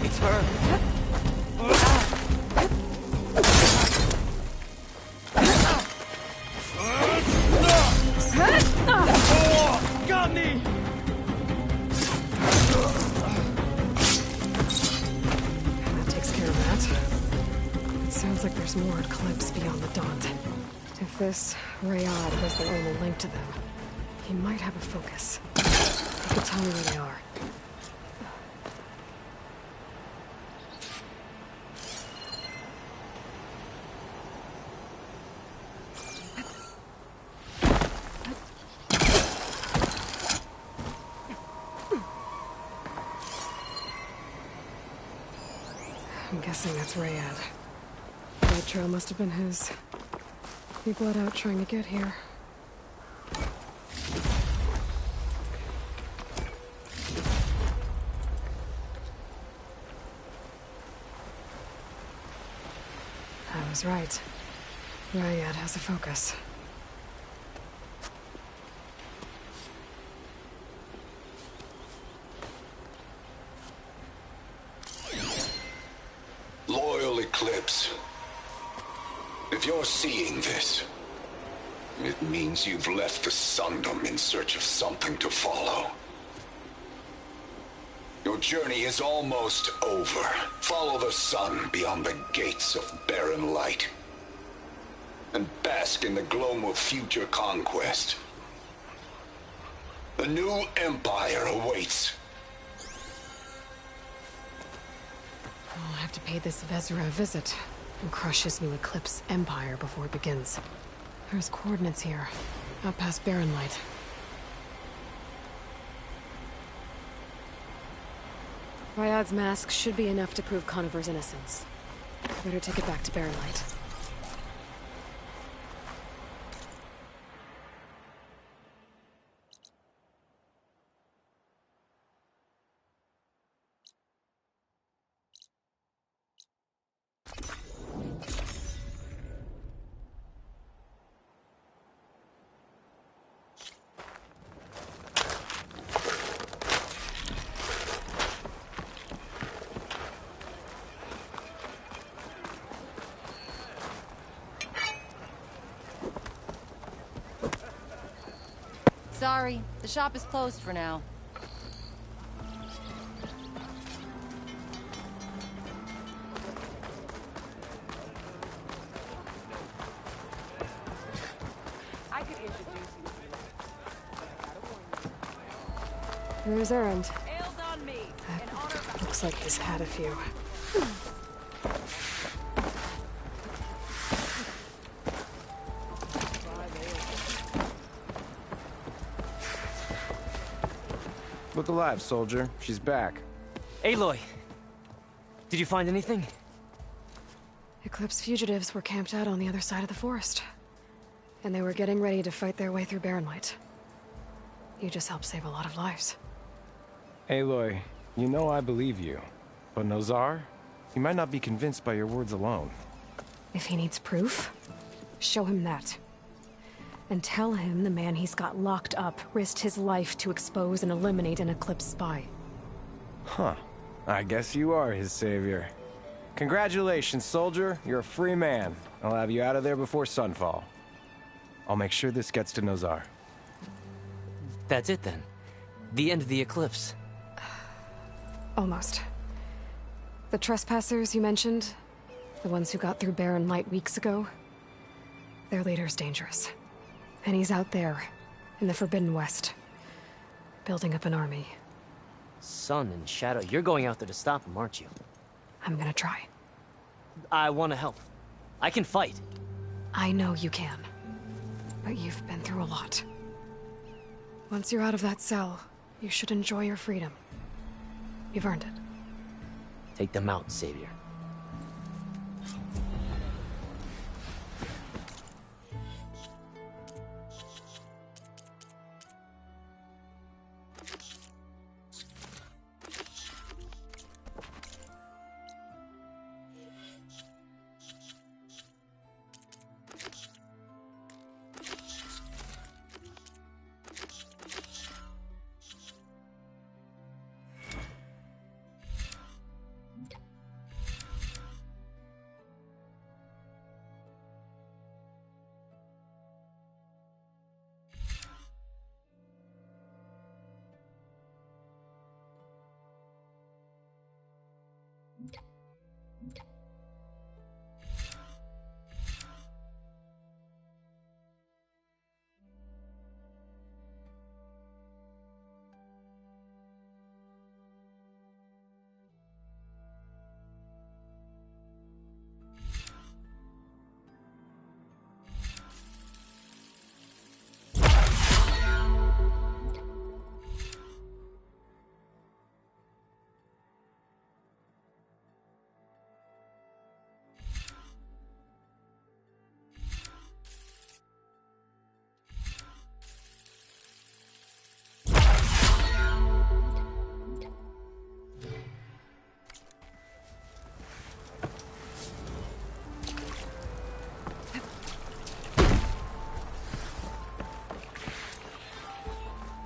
It's her. Got me! That takes care of that. It sounds like there's more Eclipse beyond the Daunt. If this Rayad was the only link to them, he might have a focus. He could tell me where they are. I'm guessing that's Rayad. That trail must have been his. He bled out trying to get here. I was right. Rayad has a focus. Loyal Eclipse. If you're seeing this, it means you've left the Sundom in search of something to follow. Your journey is almost over. Follow the sun beyond the gates of barren light. And bask in the gloam of future conquest. The new empire awaits. I'll have to pay this Vezra a visit and crush his new Eclipse empire before it begins. There's coordinates here, out past Barren Light. Ryad's mask should be enough to prove Conover's innocence. Better take it back to Barren Light. Sorry, the shop is closed for now. I could introduce you. Where's Erend? Ale's on me. That looks like he's had a few. Look alive, soldier. She's back. Aloy! Did you find anything? Eclipse fugitives were camped out on the other side of the forest. And they were getting ready to fight their way through Barren Light. You just helped save a lot of lives. Aloy, you know I believe you. But Nozar? He might not be convinced by your words alone. If he needs proof, show him that. And tell him the man he's got locked up risked his life to expose and eliminate an Eclipse spy. Huh. I guess you are his savior. Congratulations, soldier. You're a free man. I'll have you out of there before sunfall. I'll make sure this gets to Nozar. That's it then. The end of the Eclipse. Almost. The trespassers you mentioned, the ones who got through Barren Light weeks ago, their leader's dangerous. And he's out there, in the Forbidden West, building up an army. Sun and Shadow, you're going out there to stop him, aren't you? I'm gonna try. I want to help. I can fight. I know you can. But you've been through a lot. Once you're out of that cell, you should enjoy your freedom. You've earned it. Take them out, Savior.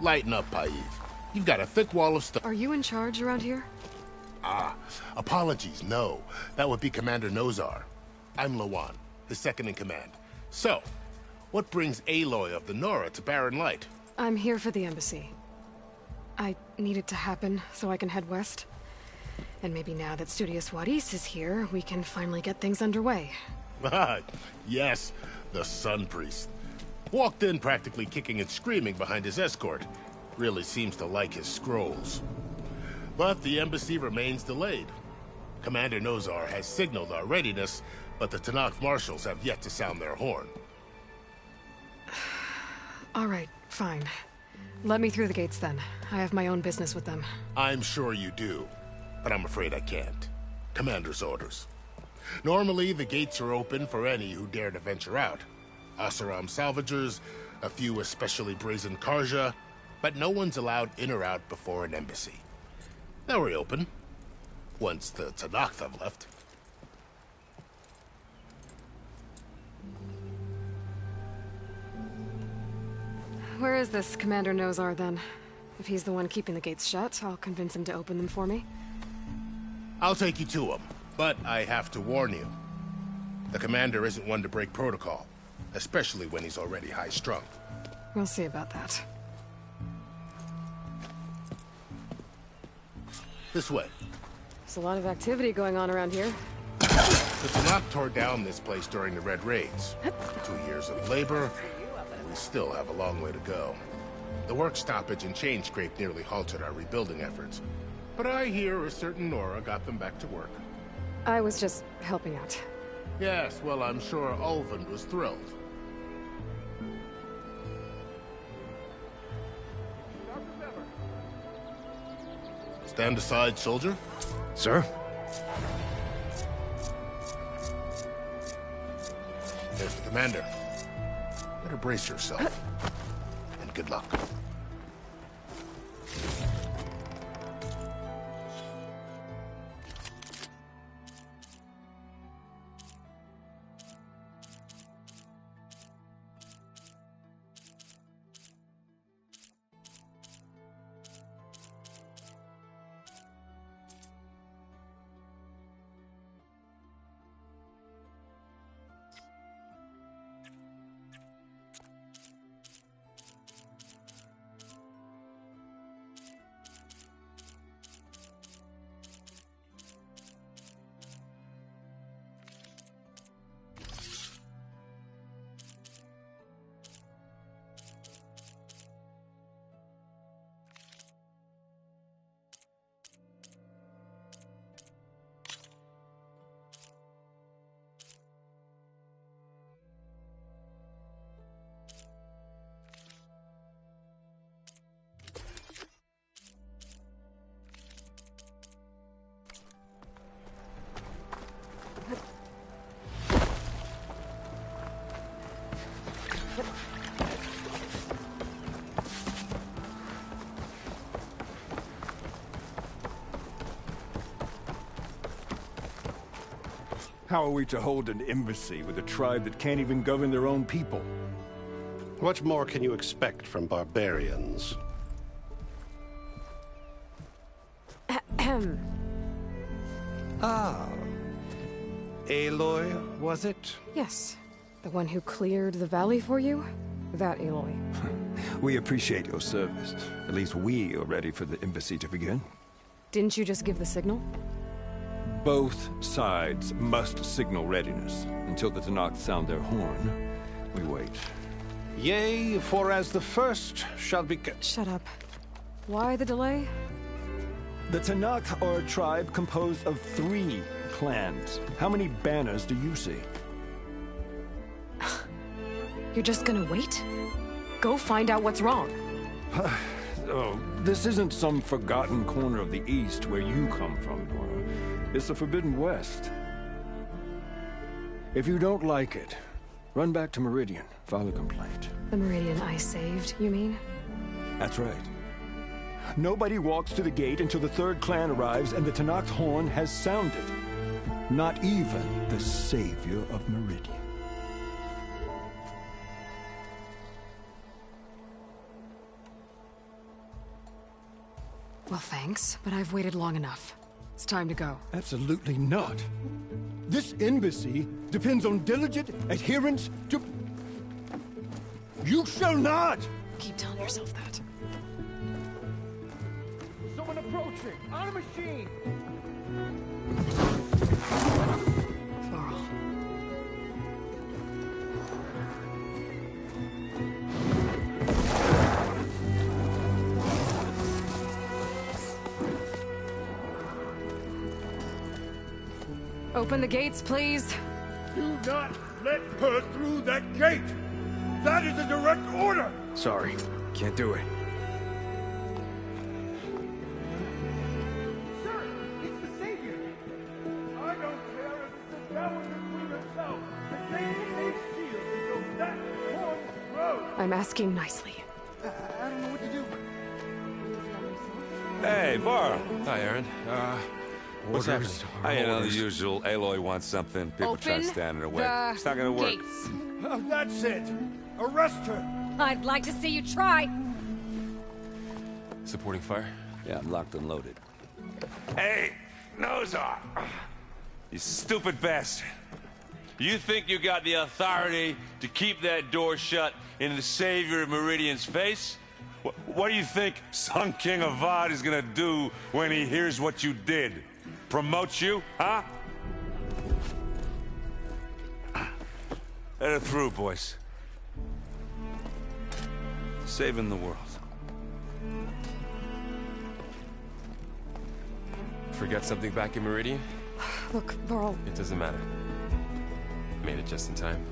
Lighten up, Paiv. You've got a thick wall of stuff. Are you in charge around here? Ah, apologies, no. That would be Commander Nozar. I'm Lawan, his second-in-command. So, what brings Aloy of the Nora to Barren Light? I'm here for the embassy. I need it to happen so I can head west. And maybe now that Studious Wadis is here, we can finally get things underway. Yes, the Sun Priest. Walked in practically kicking and screaming behind his escort. Really seems to like his scrolls. But the embassy remains delayed. Commander Nozar has signaled our readiness, but the Tenakth marshals have yet to sound their horn. All right, fine. Let me through the gates then. I have my own business with them. I'm sure you do, but I'm afraid I can't. Commander's orders. Normally, the gates are open for any who dare to venture out. Asaram salvagers, a few especially brazen Karja, but no one's allowed in or out before an embassy. They'll reopen, once the Tenakth have left. Where is this Commander Nozar, then? If he's the one keeping the gates shut, I'll convince him to open them for me. I'll take you to him, but I have to warn you. The Commander isn't one to break protocol, especially when he's already high-strung. We'll see about that. This way. There's a lot of activity going on around here. The Tenakth tore down this place during the Red Raids. 2 years of labor, and we still have a long way to go. The work stoppage and chain scrape nearly halted our rebuilding efforts. But I hear a certain Nora got them back to work. I was just helping out. Yes, well, I'm sure Ulvund was thrilled. Stand aside, soldier. Sir? There's the commander. Better brace yourself. And good luck. How are we to hold an embassy with a tribe that can't even govern their own people? What more can you expect from barbarians? Ahem. Ah. Aloy, was it? Yes. The one who cleared the valley for you? That Aloy. We appreciate your service. At least we are ready for the embassy to begin. Didn't you just give the signal? Both sides must signal readiness. Until the Tenakth sound their horn, we wait. Yea, for as the first shall be... Shut up. Why the delay? The Tenakth are a tribe composed of 3 clans. How many banners do you see? You're just gonna wait? Go find out what's wrong. Oh, this isn't some forgotten corner of the East where you come from, Nora. It's the Forbidden West. If you don't like it, run back to Meridian, file a complaint. The Meridian I saved, you mean? That's right. Nobody walks to the gate until the 3rd clan arrives and the Tenakth horn has sounded. Not even the savior of Meridian. Well, thanks, but I've waited long enough. It's time to go. Absolutely not. This embassy depends on diligent adherence to... You shall not! Keep telling yourself that. Someone approaching! On a machine! Varl. Open the gates, please. Do not let her through that gate! That is a direct order! Sorry, can't do it. Sir, it's the Savior! I don't care if it's the Tower Queen herself! The gate will need shield until that horn grows! I'm asking nicely. I don't know what to do. Hey, Varl. Hi, Aaron. What's happening? You know, the usual. Aloy wants something. People try to stand in her way. It's not gonna work. Gates. That's it! Arrest her! I'd like to see you try. Supporting fire? Yeah, I'm locked and loaded. Hey, Nozar! You stupid bastard. You think you got the authority to keep that door shut in the Savior of Meridian's face? What do you think Sun King Avad is gonna do when he hears what you did? Promote you, huh? Let her through, boys. Saving the world. Forget something back in Meridian? Look, Varl. It doesn't matter. Made it just in time.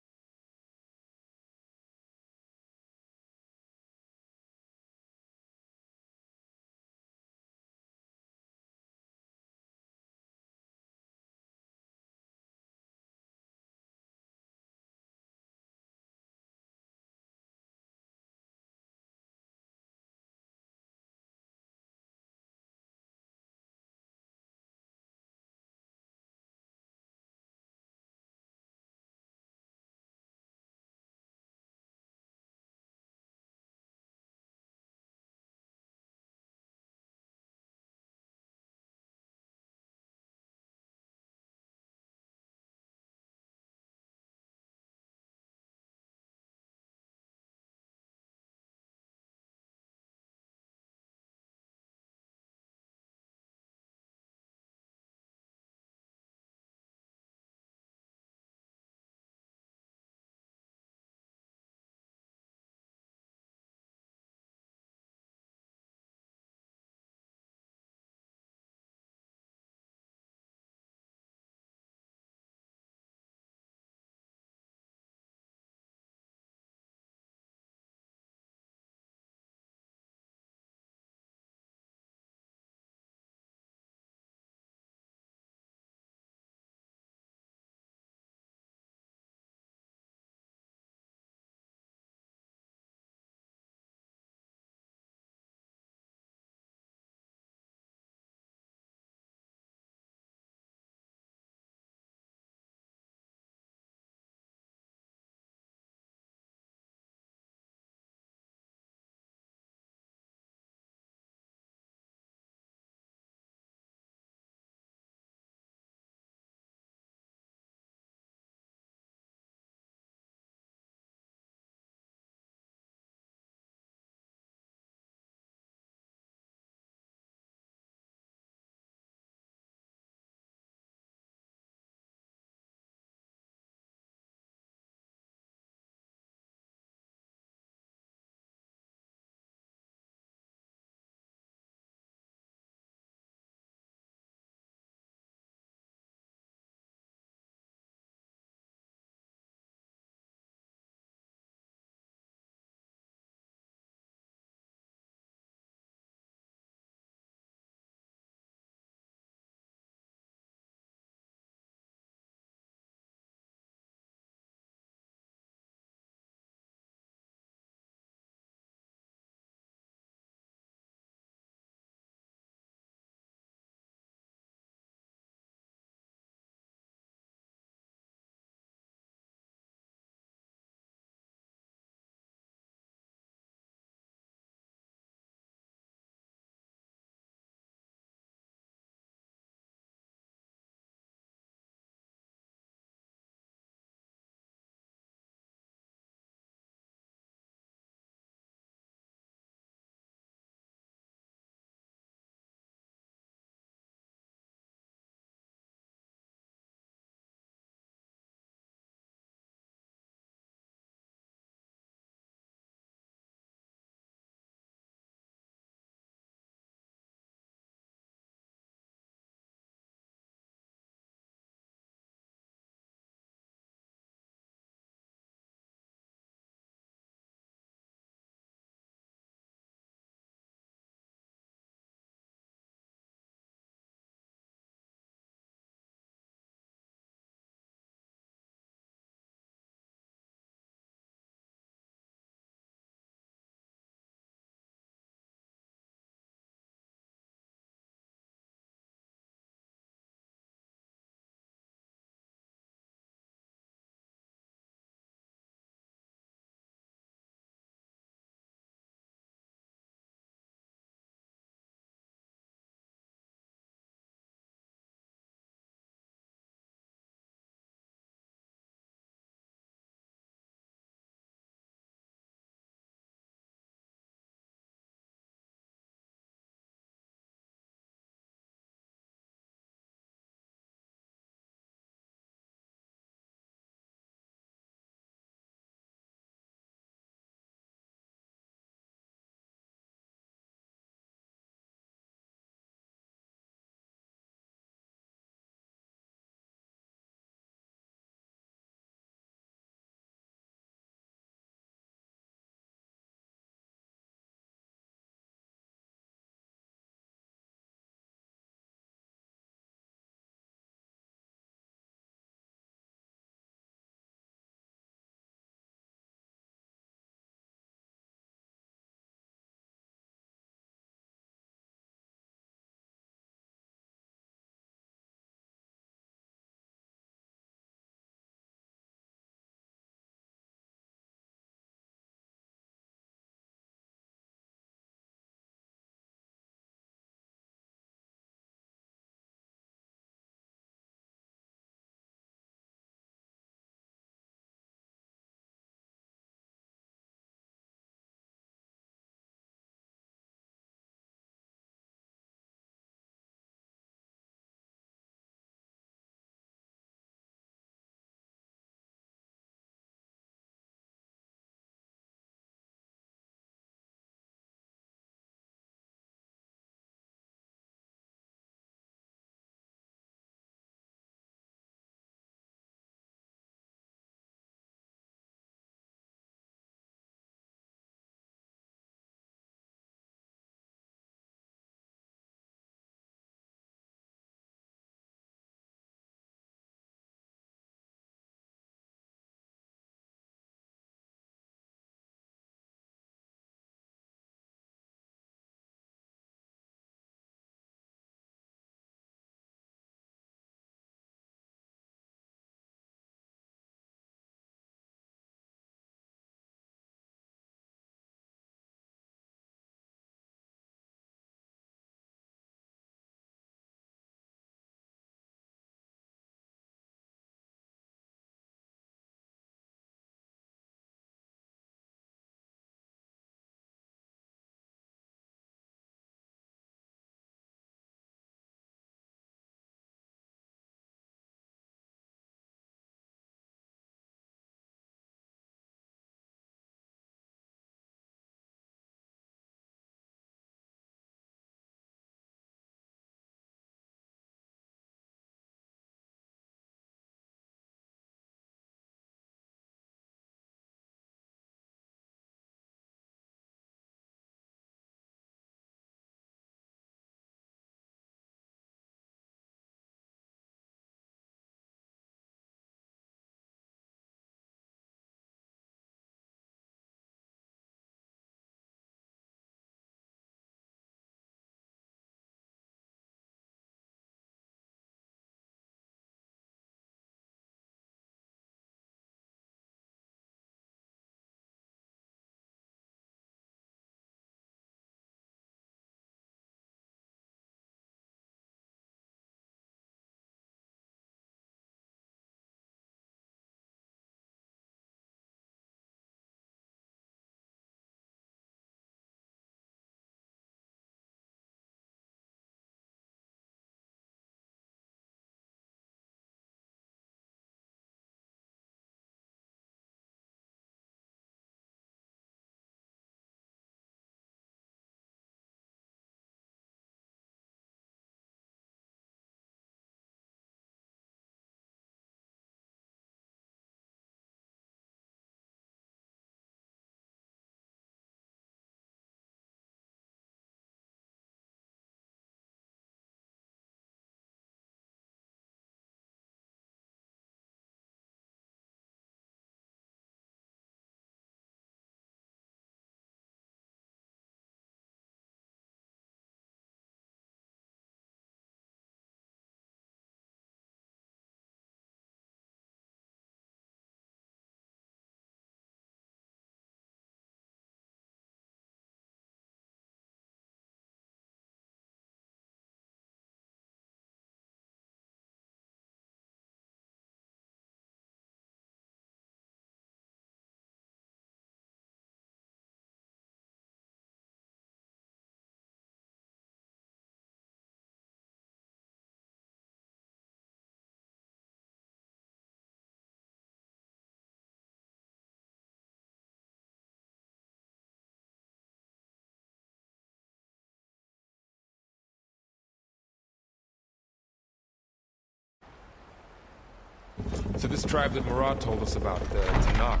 So this tribe that Murad told us about, the Tanakh,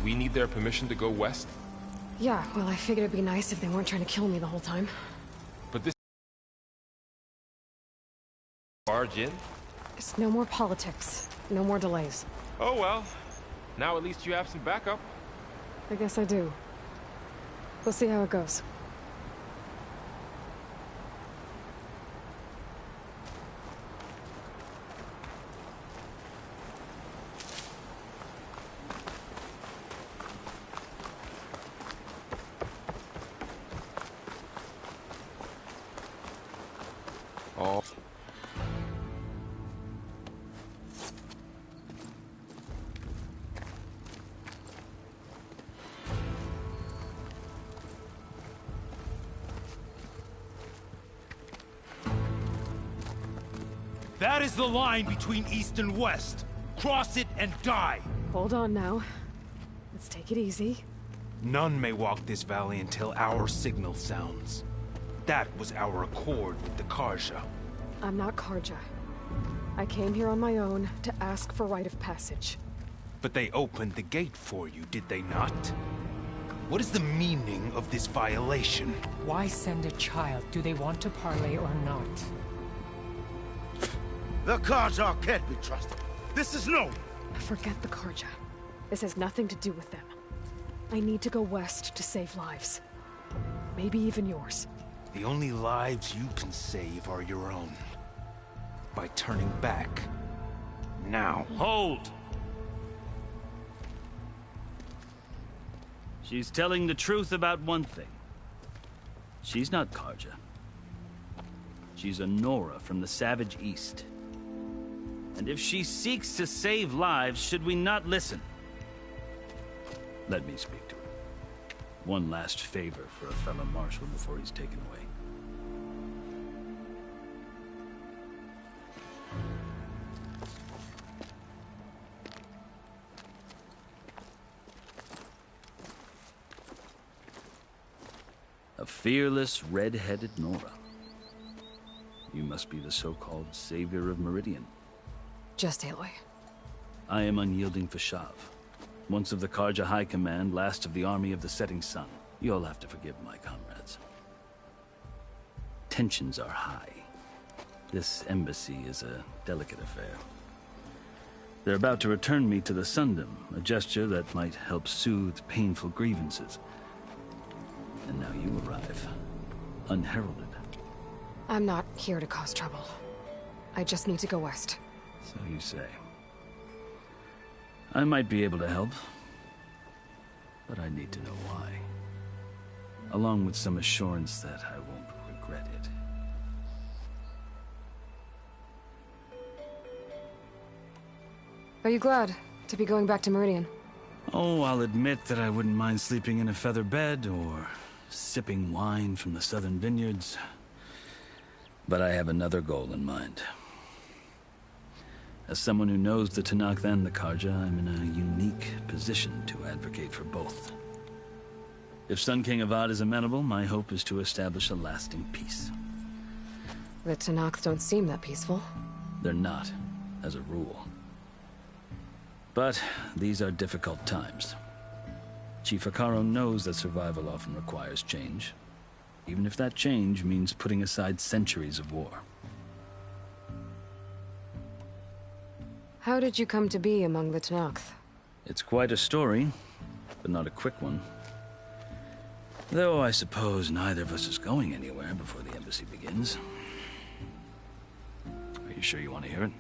we need their permission to go west? Yeah, well, I figured it'd be nice if they weren't trying to kill me the whole time. But this... barge in? It's no more politics. No more delays. Oh well. Now at least you have some backup. I guess I do. We'll see how it goes. Oh. That is the line between East and West. Cross it and die. Hold on now. Let's take it easy. None may walk this valley until our signal sounds. That was our accord with the Carja. I'm not Carja. I came here on my own to ask for rite of passage. But they opened the gate for you, did they not? What is the meaning of this violation? Why send a child? Do they want to parley or not? The Carja can't be trusted. This is known. Forget the Carja. This has nothing to do with them. I need to go west to save lives. Maybe even yours. The only lives you can save are your own. By turning back. Now. Hold! She's telling the truth about one thing. She's not Carja. She's a Nora from the Savage East. And if she seeks to save lives, should we not listen? Let me speak to her. One last favor for a fellow marshal before he's taken away. A fearless, red-headed Nora. You must be the so-called savior of Meridian. Just Aloy. I am unyielding Fashav. Once of the Carja High Command, last of the army of the setting sun. You'll have to forgive my comrades. Tensions are high. This embassy is a delicate affair. They're about to return me to the Sundom, a gesture that might help soothe painful grievances. And now you arrive, unheralded. I'm not here to cause trouble. I just need to go west. So you say. I might be able to help, but I need to know why. Along with some assurance that I won't regret it. Are you glad to be going back to Meridian? Oh, I'll admit that I wouldn't mind sleeping in a feather bed or sipping wine from the southern vineyards. But I have another goal in mind. As someone who knows the Tanakh and the Carja, I'm in a unique position to advocate for both. If Sun King Avad is amenable, my hope is to establish a lasting peace. The Tanakh don't seem that peaceful. They're not, as a rule. But these are difficult times. Chief Hekarro knows that survival often requires change, even if that change means putting aside centuries of war. How did you come to be among the Tanakh? It's quite a story, but not a quick one. Though I suppose neither of us is going anywhere before the embassy begins. Are you sure you want to hear it?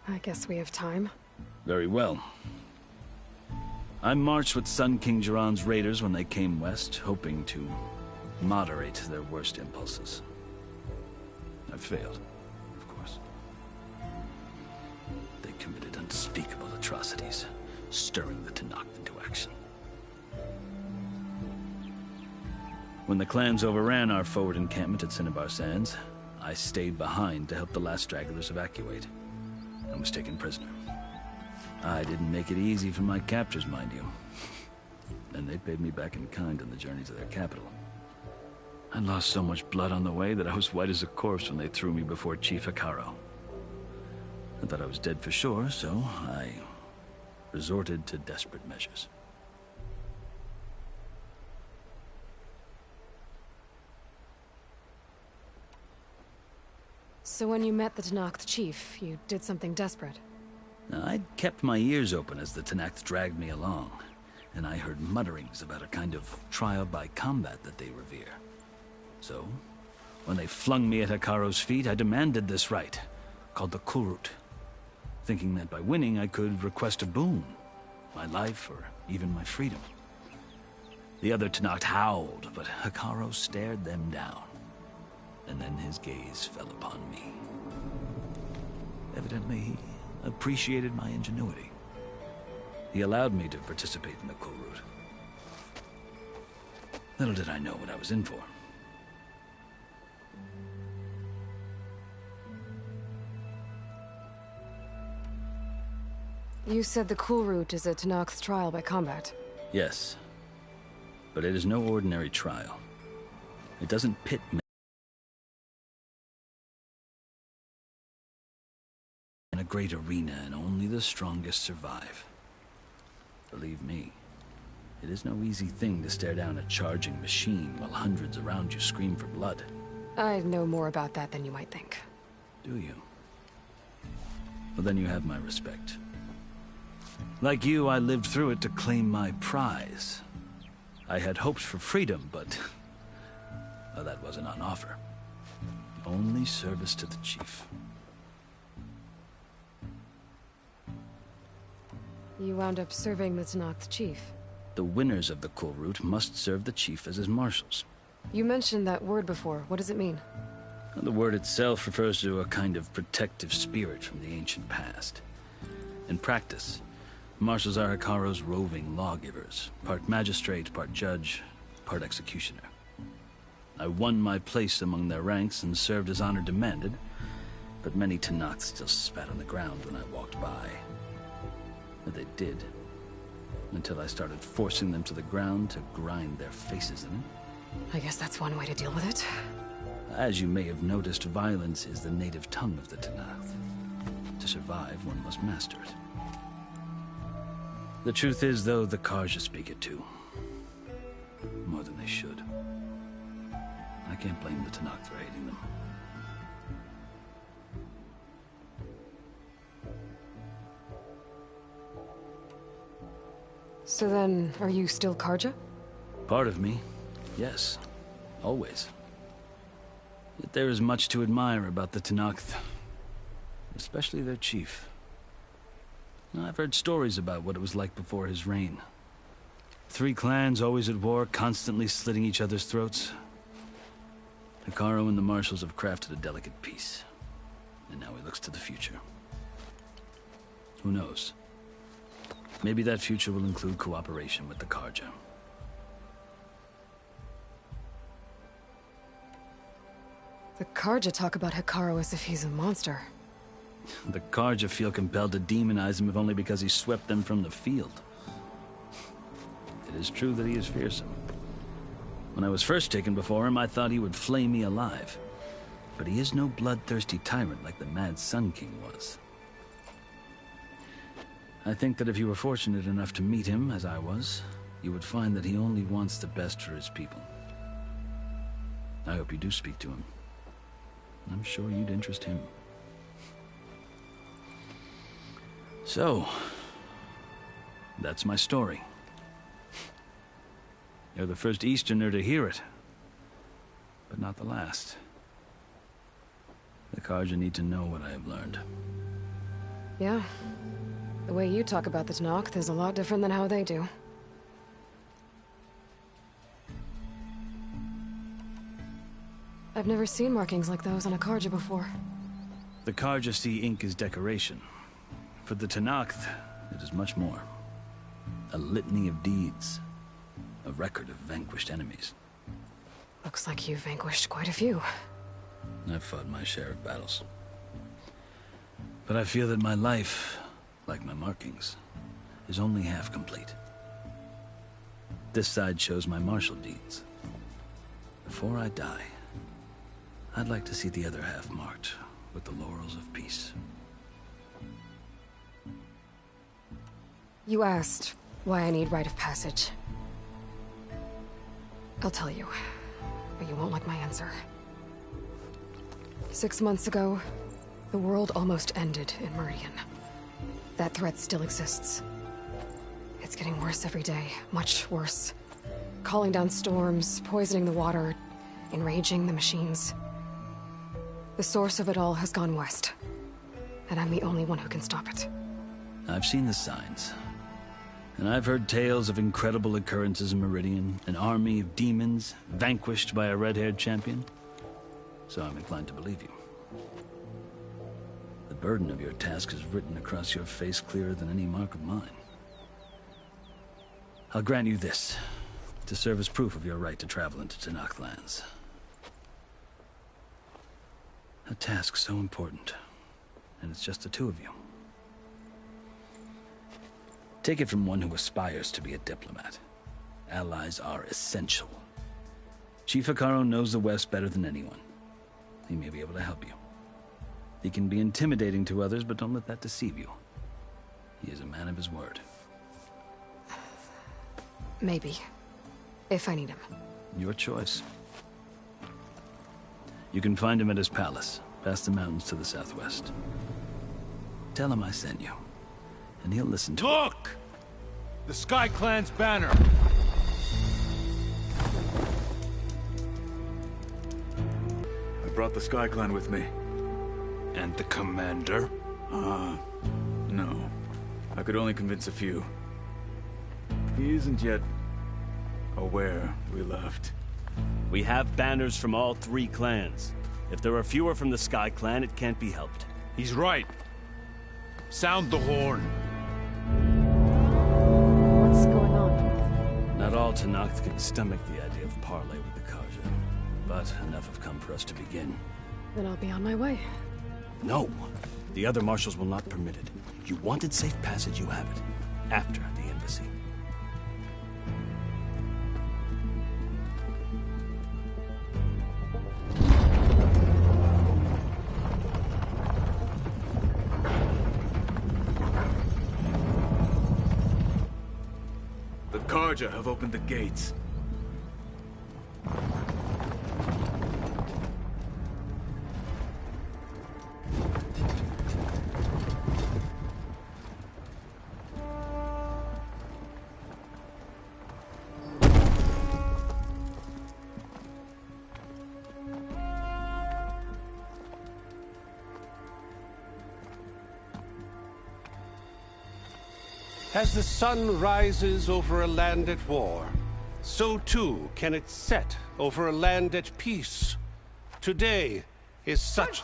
I guess we have time. Very well. I marched with Sun King Jiran's raiders when they came west, hoping to moderate their worst impulses. I failed, of course. They committed unspeakable atrocities, stirring the Tanakh into action. When the clans overran our forward encampment at Cinnabar Sands, I stayed behind to help the last stragglers evacuate, and was taken prisoner. I didn't make it easy for my captors, mind you. And they paid me back in kind on the journey to their capital. I lost so much blood on the way that I was white as a corpse when they threw me before Chief Hekarro. I thought I was dead for sure, so I resorted to desperate measures. So when you met the Tenakth chief, you did something desperate? Now, I'd kept my ears open as the Tenakth dragged me along, and I heard mutterings about a kind of trial by combat that they revere. So, when they flung me at Hekarro's feet, I demanded this rite, called the Kulrut, thinking that by winning I could request a boon, my life or even my freedom. The other Tenakth howled, but Hekarro stared them down, and then his gaze fell upon me. Evidently, he appreciated my ingenuity. He allowed me to participate in the Kulrut. Little did I know what I was in for. You said the Kulrut is a Tenakth trial by combat. Yes, but it is no ordinary trial. It doesn't pit men in a great arena, and only the strongest survive. Believe me, it is no easy thing to stare down a charging machine while hundreds around you scream for blood. I know more about that than you might think. Do you? Well, then you have my respect. Like you, I lived through it to claim my prize. I had hoped for freedom, but well, that wasn't on offer. Only service to the chief. You wound up serving the Tenakth chief. The winners of the Kulrut must serve the chief as his marshals. You mentioned that word before. What does it mean? The word itself refers to a kind of protective spirit from the ancient past. In practice, marshals are Hekarro's roving lawgivers, part magistrate, part judge, part executioner. I won my place among their ranks and served as honor demanded, but many Tenakth still spat on the ground when I walked by. But they did, until I started forcing them to the ground to grind their faces in it. I guess that's one way to deal with it. As you may have noticed, violence is the native tongue of the Tenakth. To survive, one must master it. The truth is, though, the Carja speak it too. More than they should. I can't blame the Tenakth for hating them. So then, are you still Carja? Part of me, yes. Always. Yet there is much to admire about the Tenakth. Especially their chief. I've heard stories about what it was like before his reign. 3 clans always at war, constantly slitting each other's throats. Hekarro and the marshals have crafted a delicate peace. And now he looks to the future. Who knows? Maybe that future will include cooperation with the Carja. The Carja talk about Hekarro as if he's a monster. The Carja feel compelled to demonize him if only because he swept them from the field. It is true that he is fearsome. When I was first taken before him, I thought he would flay me alive. But he is no bloodthirsty tyrant like the Mad Sun King was. I think that if you were fortunate enough to meet him, as I was, you would find that he only wants the best for his people. I hope you do speak to him. I'm sure you'd interest him. So, that's my story. You're the first Easterner to hear it, but not the last. The Carja need to know what I have learned. Yeah. The way you talk about the Tenakth is a lot different than how they do. I've never seen markings like those on a Carja before. The Carja see ink as decoration. For the Tenakth, it is much more. A litany of deeds. A record of vanquished enemies. Looks like you've vanquished quite a few. I've fought my share of battles. But I feel that my life, like my markings, is only half complete. This side shows my martial deeds. Before I die, I'd like to see the other half marked with the laurels of peace. You asked why I need rite of passage. I'll tell you, but you won't like my answer. 6 months ago, the world almost ended in Meridian. That threat still exists. It's getting worse every day, much worse. Calling down storms, poisoning the water, enraging the machines. The source of it all has gone west, and I'm the only one who can stop it. I've seen the signs. And I've heard tales of incredible occurrences in Meridian, an army of demons vanquished by a red-haired champion. So I'm inclined to believe you. The burden of your task is written across your face clearer than any mark of mine. I'll grant you this, to serve as proof of your right to travel into Tenakth lands. A task so important, and it's just the two of you. Take it from one who aspires to be a diplomat. Allies are essential. Chief Hekarro knows the West better than anyone. He may be able to help you. He can be intimidating to others, but don't let that deceive you. He is a man of his word. Maybe. If I need him. Your choice. You can find him at his palace, past the mountains to the southwest. Tell him I sent you, and he'll listen to Look! The Sky Clan's banner! I brought the Sky Clan with me. And the commander? No. I could only convince a few. He isn't yet aware we left. We have banners from all 3 clans. If there are fewer from the Sky Clan, it can't be helped. He's right. Sound the horn. What's going on? Not all Tenakth can stomach the idea of parley with the Carja, but enough have come for us to begin. Then I'll be on my way. No! The other marshals will not permit it. You wanted safe passage, you have it. After the embassy. The Carja have opened the gates. As the sun rises over a land at war, so too can it set over a land at peace. Today is such...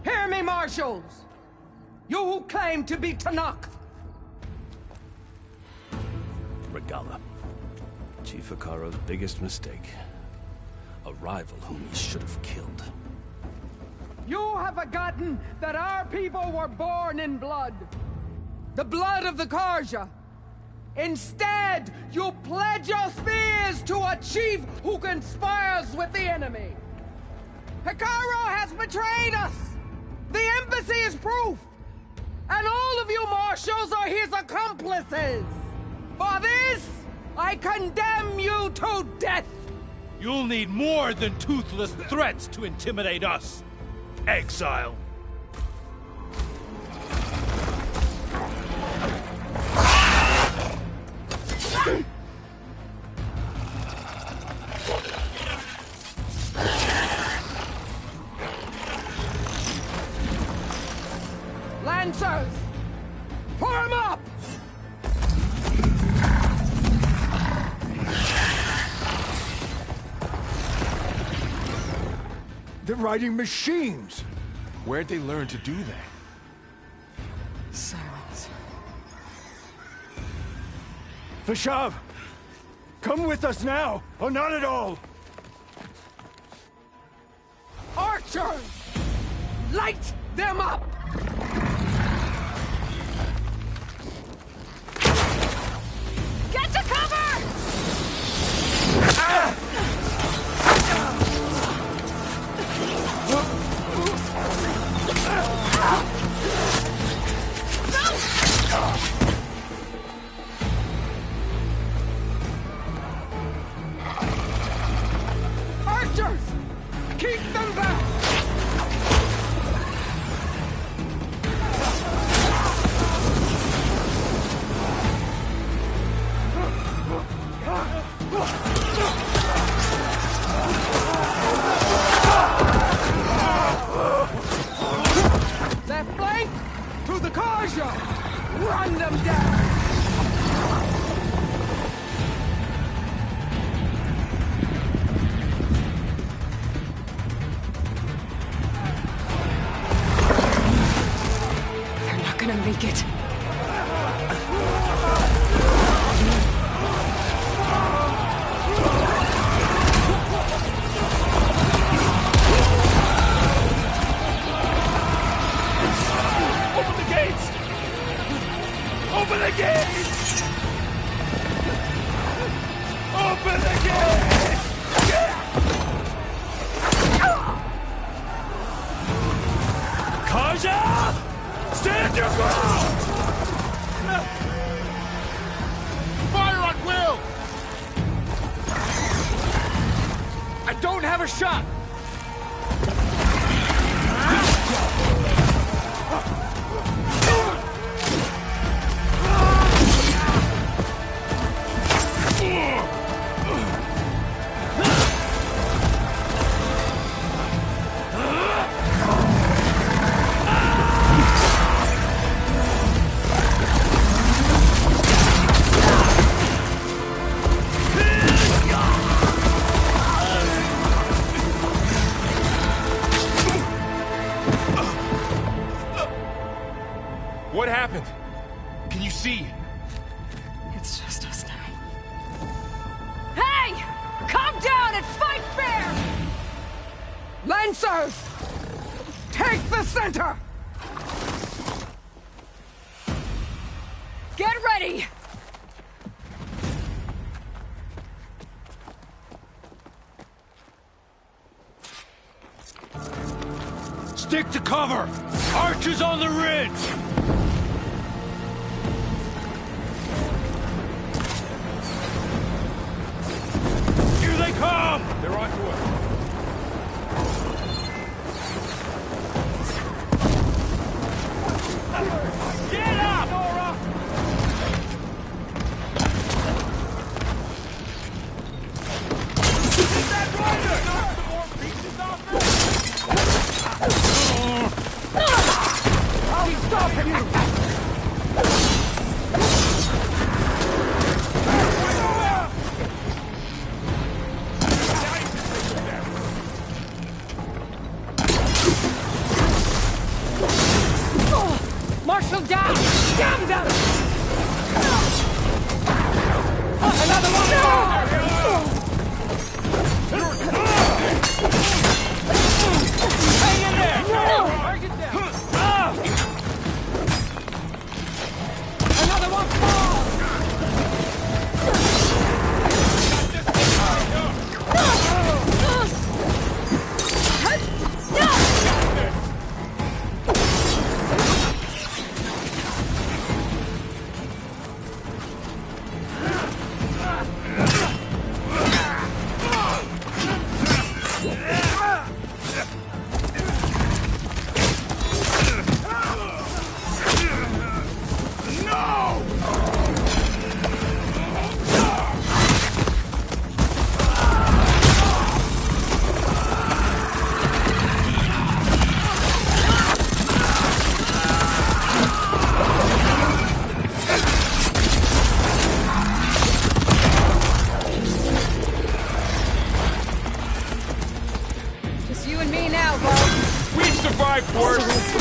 Hear me, marshals! You who claim to be Tenakth! Regalla. Chief Hekarro's biggest mistake. A rival whom he should have killed. You have forgotten that our people were born in blood. The blood of the Carja. Instead, you pledge your spears to a chief who conspires with the enemy. Hekarro has betrayed us. The embassy is proof. And all of you marshals are his accomplices. For this, I condemn you to death. You'll need more than toothless threats to intimidate us. Exile. Lancers! Form up! They're riding machines! Where'd they learn to do that? Silence. Vashav! Come with us now, or not at all! Archers! Light them up! Get to cover! Left flank! To the Karja! Run them down! They're not gonna make it. Open the gates! Open the gates! Open the gates! Karja! Stand your ground! Fire on Will! I don't have a shot! What happened? Can you see? It's just us now. Hey! Calm down and fight fair! Lancers! Take the center! Get ready! Stick to cover! Archers on the ridge! Here they come! They're on to us. Get up! Nora! Get that rider! Knock some more pieces off her! I'll stop you! Marshal down! Down, down! Another one! Hang in there! Target down! Another one falls! Just you and me now, bro. We've survived worse!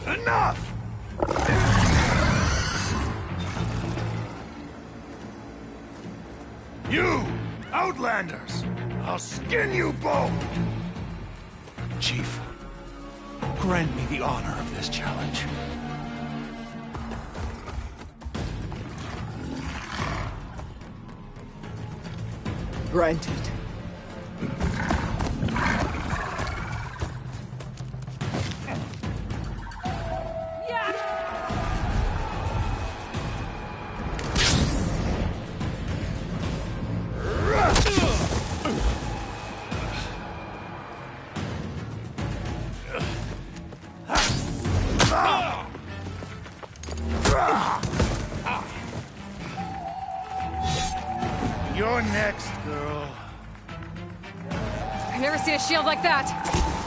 Enough! You, Outlanders! I'll skin you both! Chief, grant me the honor of this challenge. Granted. You're next, girl. I've never seen a shield like that.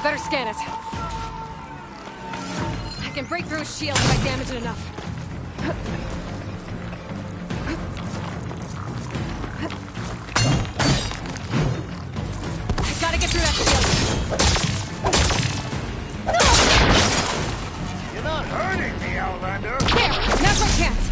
Better scan it. I can break through a shield if I damage it enough. I gotta get through that shield. You're not hurting me, Outlander. There! Now's my chance!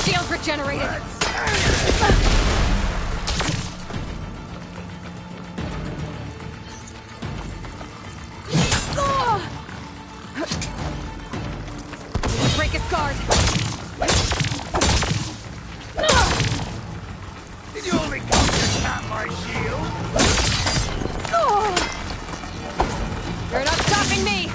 Shield regenerated! Break his guard! Did you only come to tap my shield? You're not stopping me!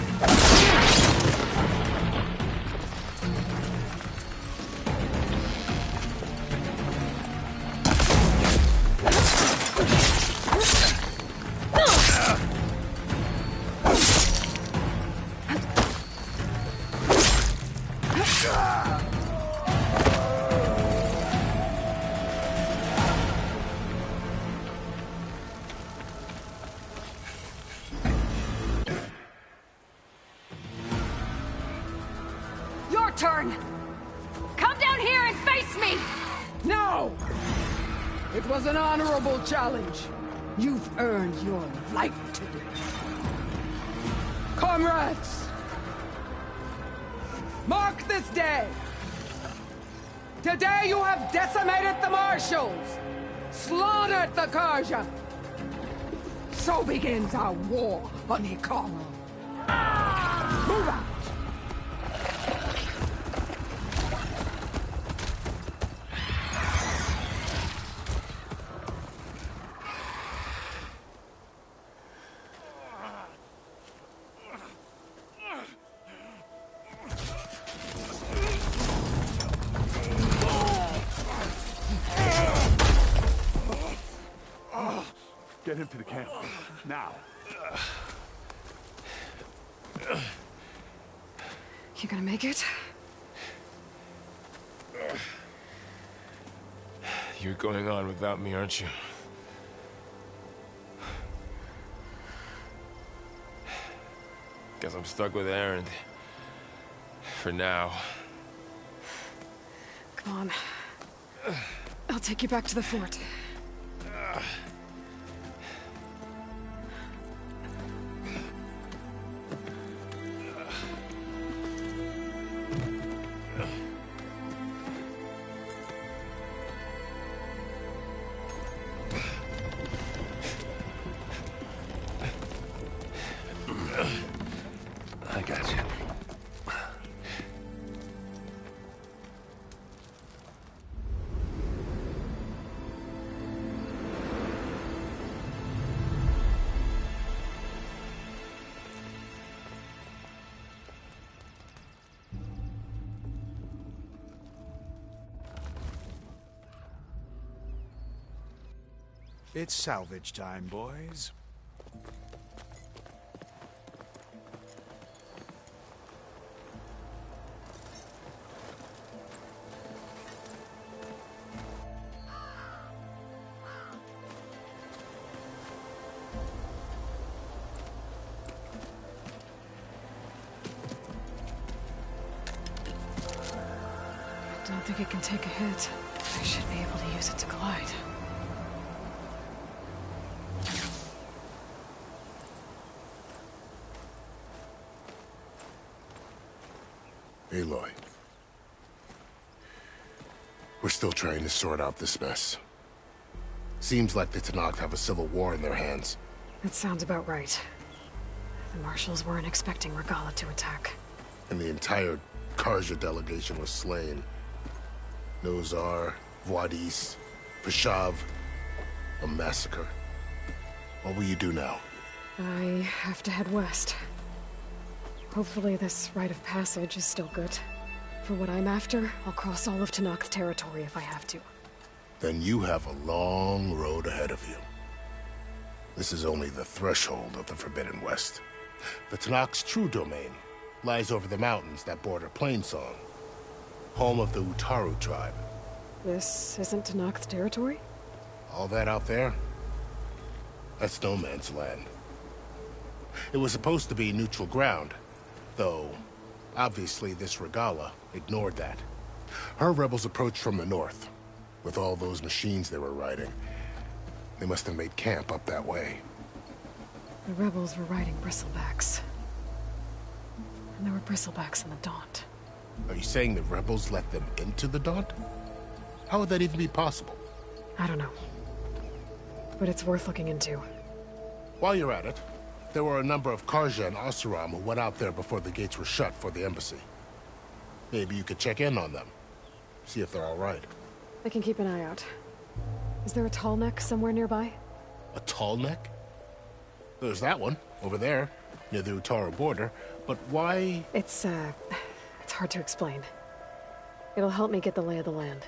Your turn! Come down here and face me! No! It was an honorable challenge. You've earned your life today. Comrades! Mark this day! Today you have decimated the Marshals! Slaughtered the Karja! So begins our war on Hikaru. Move out! Get him to the camp. Now. You gonna make it? You're going on without me, aren't you? Guess I'm stuck with Erend. For now. Come on. I'll take you back to the fort. I got you. It's salvage time, boys. I don't think it can take a hit. I should be able to use it to glide. Aloy. We're still trying to sort out this mess. Seems like the Tenakth have a civil war in their hands. That sounds about right. The Marshals weren't expecting Regalla to attack. And the entire Carja delegation was slain. Nozar, Vuadis, Vashav. A massacre. What will you do now? I have to head west. Hopefully this rite of passage is still good. For what I'm after, I'll cross all of Tenakth territory if I have to. Then you have a long road ahead of you. This is only the threshold of the Forbidden West. The Tenakth's true domain lies over the mountains that border Plainsong, home of the Utaru tribe. This isn't Tenakth territory? All that out there? That's no man's land. It was supposed to be neutral ground, though obviously this Regalla ignored that. Her rebels approached from the north, with all those machines they were riding. They must have made camp up that way. The rebels were riding bristlebacks. And there were bristlebacks in the Daunt. Are you saying the rebels let them into the Daunt? How would that even be possible? I don't know. But it's worth looking into. While you're at it, there were a number of Carja and Oseram who went out there before the gates were shut for the embassy. Maybe you could check in on them. See if they're all right. I can keep an eye out. Is there a tall neck somewhere nearby? A tall neck? There's that one, over there, near the Utaru border. But why? It's hard to explain. It'll help me get the lay of the land.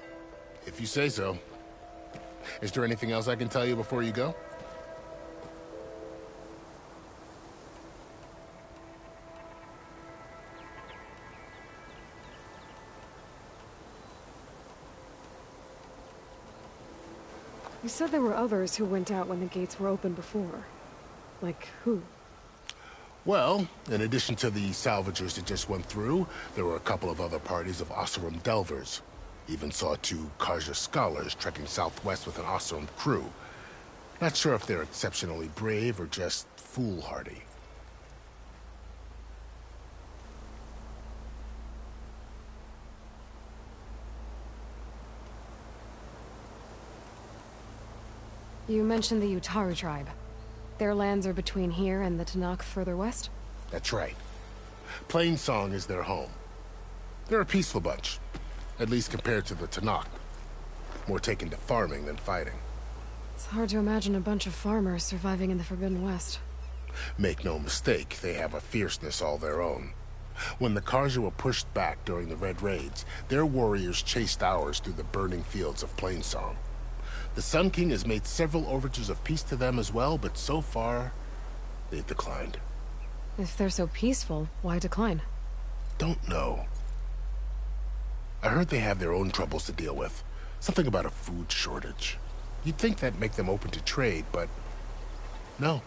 If you say so. Is there anything else I can tell you before you go? You said there were others who went out when the gates were open before. Like who? Well, in addition to the salvagers that just went through, there were a couple of other parties of Oseram delvers. Even saw 2 Carja scholars trekking southwest with an Oseram crew. Not sure if they're exceptionally brave or just foolhardy. You mentioned the Utaru tribe. Their lands are between here and the Tenakth further west? That's right. Plainsong is their home. They're a peaceful bunch, at least compared to the Tenakth. More taken to farming than fighting. It's hard to imagine a bunch of farmers surviving in the Forbidden West. Make no mistake, they have a fierceness all their own. When the Carja were pushed back during the Red Raids, their warriors chased ours through the burning fields of Plainsong. The Sun King has made several overtures of peace to them as well, but so far, they've declined. If they're so peaceful, why decline? Don't know. I heard they have their own troubles to deal with. Something about a food shortage. You'd think that'd make them open to trade, but no.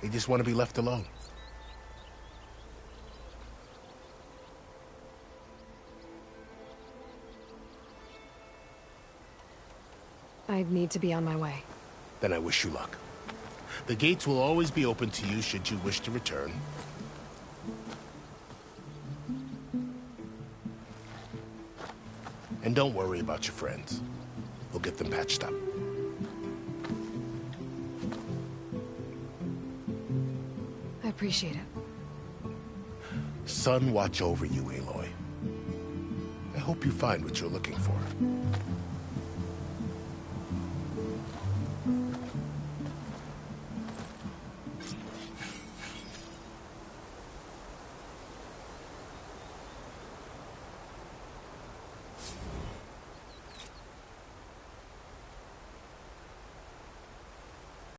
They just want to be left alone. I need to be on my way. Then I wish you luck. The gates will always be open to you should you wish to return. And don't worry about your friends. We'll get them patched up. I appreciate it. Sun watch over you, Aloy. I hope you find what you're looking for.